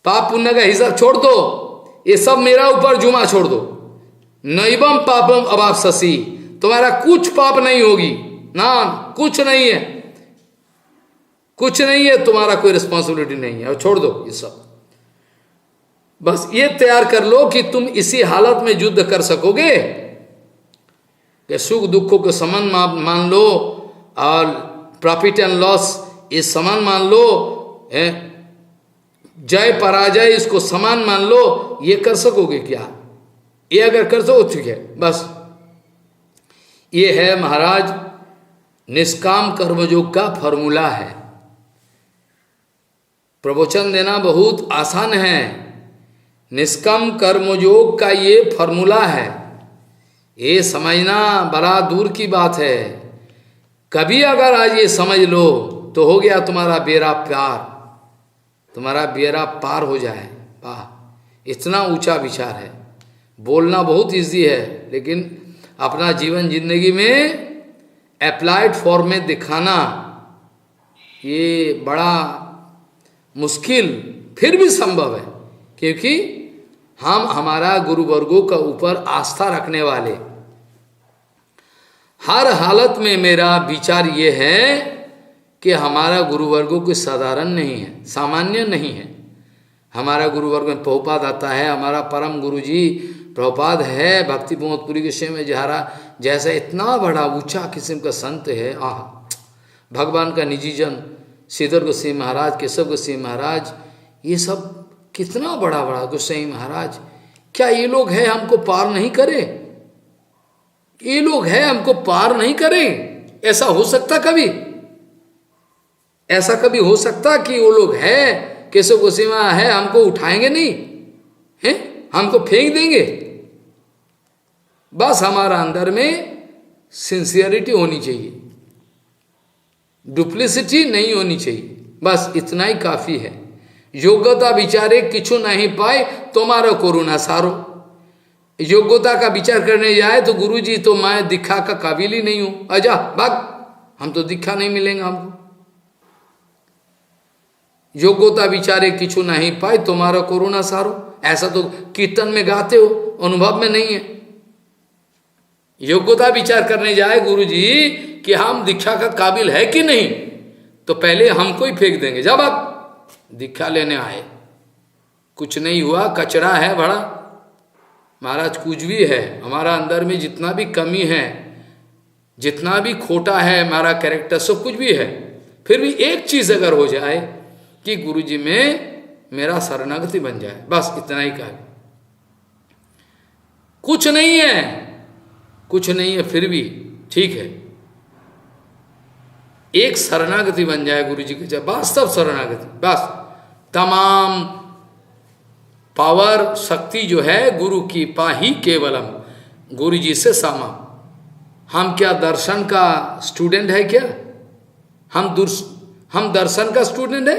पाप पुण्य का हिसाब छोड़ दो, ये सब मेरा ऊपर जुमा छोड़ दो। नैवम पापम अवाप्स्यसि, तुम्हारा कुछ पाप नहीं होगी ना, कुछ नहीं है, कुछ नहीं है, तुम्हारा कोई रिस्पॉन्सिबिलिटी नहीं है, और छोड़ दो ये सब। बस ये तैयार कर लो कि तुम इसी हालत में युद्ध कर सकोगे कि सुख दुखों को समान मान लो, और प्रॉफिट एंड लॉस ये समान मान लो, जय पराजय इसको समान मान लो। ये कर सकोगे क्या? ये अगर कर सको ठीक है, बस ये है महाराज निष्काम कर्मयोग का फॉर्मूला है। प्रवचन देना बहुत आसान है, निष्काम कर्मयोग का ये फॉर्मूला है, ये समझना बड़ा दूर की बात है। कभी अगर आज ये समझ लो तो हो गया तुम्हारा बेड़ा पार, तुम्हारा बेड़ा पार हो जाए। वाह, इतना ऊंचा विचार है। बोलना बहुत इजी है, लेकिन अपना जीवन जिंदगी में अप्लाइड फॉर्म में दिखाना ये बड़ा मुश्किल, फिर भी संभव है, क्योंकि हम हमारा गुरु वर्गों का ऊपर आस्था रखने वाले। हर हालत में मेरा विचार ये है कि हमारा गुरु वर्गों कोई साधारण नहीं है, सामान्य नहीं है। हमारा गुरु वर्ग में प्रभुपाद आता है, हमारा परम गुरु जी प्रभुपाद है, भक्ति प्रमोदपुरी के विषय में जहारा जैसा इतना बड़ा ऊंचा किस्म का संत है। भगवान का निजी जन श्रीधर गोस्वामी महाराज, केशव गोस्वामी महाराज, ये सब कितना बड़ा बड़ा गोस्वामी महाराज, क्या ये लोग हैं हमको पार नहीं करे? ये लोग हैं हमको पार नहीं करे? ऐसा हो सकता कभी? ऐसा कभी हो सकता कि वो लोग हैं, केशव गोस्वामी है, हमको उठाएंगे नहीं हैं, हमको फेंक देंगे? बस हमारा अंदर में सिंसियरिटी होनी चाहिए, डुप्लिसिटी नहीं होनी चाहिए, बस इतना ही काफी है। योग्यता विचारे किछु नहीं पाए तुम्हारा कोरोना सारो। योग्यता का विचार करने जाए तो गुरुजी तो मैं दीक्षा का काबिल ही नहीं हूं, आजा भाग, हम तो दीक्षा नहीं मिलेंगे हमको। योग्यता विचारे किछु नहीं पाए तुम्हारा कोरोना सारो, ऐसा तो कीर्तन में गाते हो, अनुभव में नहीं है। योग्यता विचार करने जाए गुरुजी कि हम दीक्षा का काबिल है कि नहीं, तो पहले हमको ही फेंक देंगे, जब आप दीक्षा लेने आए कुछ नहीं हुआ, कचरा है बड़ा। महाराज कुछ भी है, हमारा अंदर में जितना भी कमी है, जितना भी खोटा है हमारा कैरेक्टर, सब कुछ भी है, फिर भी एक चीज अगर हो जाए कि गुरुजी में मेरा शरणागति बन जाए, बस इतना ही कहा। कुछ नहीं है, कुछ नहीं है, फिर भी ठीक है, एक शरणागति बन जाए गुरुजी के, वास्तव शरणागति, बस तमाम पावर शक्ति जो है गुरु की पाही केवलम, गुरु जी से सामा। हम क्या दर्शन का स्टूडेंट है क्या? हम दर्शन का स्टूडेंट है?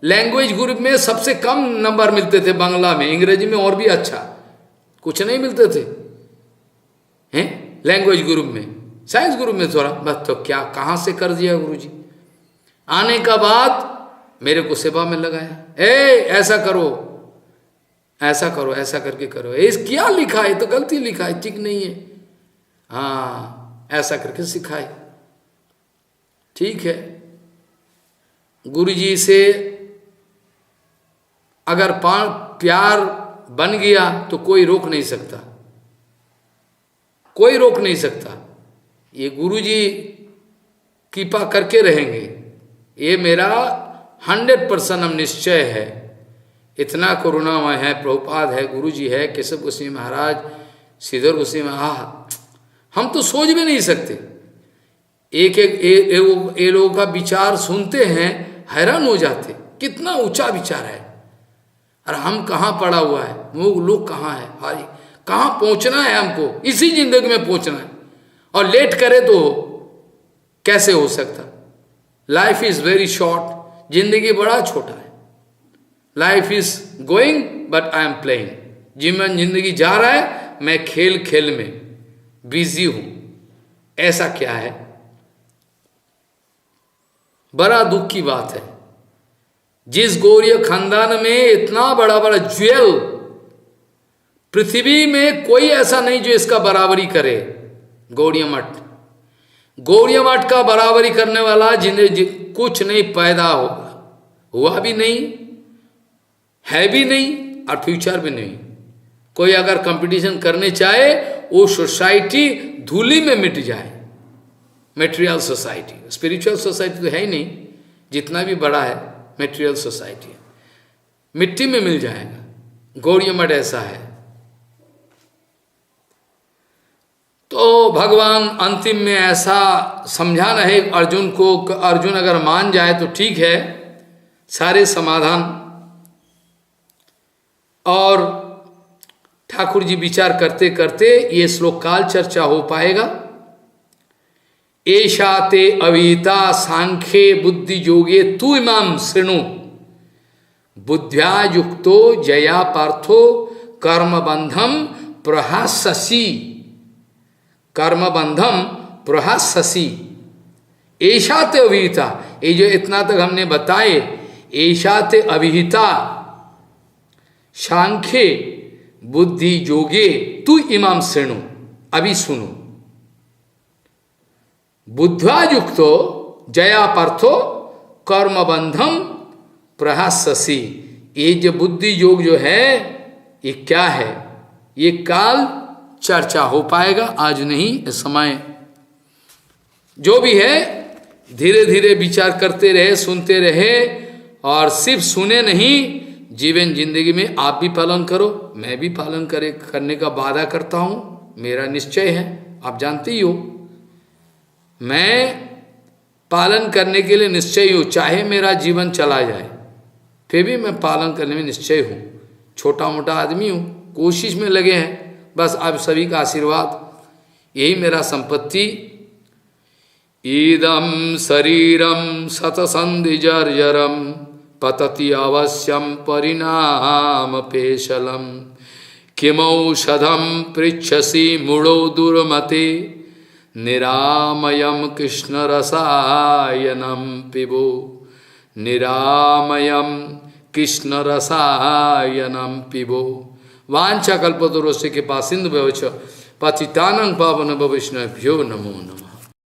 लैंग्वेज ग्रुप में सबसे कम नंबर मिलते थे, बांग्ला में, अंग्रेजी में और भी अच्छा कुछ नहीं मिलते थे हैं लैंग्वेज ग्रुप में। साइंस ग्रुप में थोड़ा बस, तो क्या कहाँ से कर दिया गुरुजी। आने का बाद मेरे को सेवा में लगाया, ऐसा करो, ऐसा करो, ऐसा करके करो, क्या लिखा है तो गलती लिखा है, ठीक नहीं है, हाँ ऐसा करके सिखाए, ठीक है। गुरुजी से अगर प्यार बन गया तो कोई रोक नहीं सकता, कोई रोक नहीं सकता। ये गुरुजी कृपा करके रहेंगे, ये मेरा 100% निश्चय है। इतना करुणामय है, प्रभुपाद है, गुरुजी है, केशव गोस्वामी महाराज, श्रीधर गोस्वामी महाराज, हम तो सोच भी नहीं सकते। एक ये लोगों का विचार सुनते हैं, हैरान हो जाते, कितना ऊंचा विचार है। और हम कहाँ पड़ा हुआ है, वो लोग कहाँ है, आज कहाँ पहुँचना है हमको, इसी जिंदगी में पहुँचना है, और लेट करे तो कैसे हो सकता। लाइफ इज वेरी शॉर्ट, जिंदगी बड़ा छोटा है। Life is going but I am playing, जीवन जिंदगी जा रहा है, मैं खेल खेल में बिजी हूं। ऐसा क्या है, बड़ा दुख की बात है। जिस गौड़ीय खानदान में इतना बड़ा बड़ा ज्वेल, पृथ्वी में कोई ऐसा नहीं जो इसका बराबरी करे। गौड़ीय मठ, गौड़ीय मठ का बराबरी करने वाला जिन्हें कुछ नहीं पैदा होगा, हुआ भी नहीं, है भी नहीं, और फ्यूचर भी नहीं। कोई अगर कंपटीशन करने चाहे, वो सोसाइटी धूली में मिट जाए। मेटेरियल सोसाइटी, स्पिरिचुअल सोसाइटी तो है ही नहीं, जितना भी बड़ा है मेटेरियल सोसाइटी मिट्टी में मिल जाएगा। गौड़ीय मठ ऐसा है। तो भगवान अंतिम में ऐसा समझा रहे अर्जुन को, अर्जुन अगर मान जाए तो ठीक है, सारे समाधान। और ठाकुर जी विचार करते करते ये श्लोक काल चर्चा हो पाएगा। एषा ते अवीता सांख्ये बुद्धि योगे तु इमाम शृणु, बुद्ध्या युक्तो जया पार्थो कर्मबंधम प्रहास्यसि, कर्मबंधम प्रहास्यसि। एषा ते अविहिता, ये जो इतना तक हमने बताए, एषा ते अविहिता सांख्ये बुद्धि योगे तु इमाम शृणु, अभी सुनो। बुद्ध्वा युक्तो जया पार्थो कर्मबंधम प्रहास्यसि, ये जो बुद्धि योग जो है ये क्या है, ये काल चर्चा हो पाएगा, आज नहीं। समय जो भी है धीरे धीरे विचार करते रहे, सुनते रहे, और सिर्फ सुने नहीं, जीवन जिंदगी में आप भी पालन करो, मैं भी पालन करने का वादा करता हूँ, मेरा निश्चय है, आप जानते ही हो। मैं पालन करने के लिए निश्चय हूँ, चाहे मेरा जीवन चला जाए फिर भी मैं पालन करने में निश्चय हूँ। छोटा मोटा आदमी हूँ, कोशिश में लगे हैं, बस आप सभी का आशीर्वाद, यही मेरा संपत्ति। ईदम शरीरम शतसंधि जर्जरम पतति अवश्यम परिणाम पेशलम, किमौषधम पृच्छसि मूढ़ो दुर्मते, निरामयम कृष्ण रसायनम पिबो, निरामयम कृष्ण रसायनम पिबो। वांछा कल्पतरुस्य के पासिंदु भवच पतितानं पावन वैष्णवेभ्यो नमो नमः।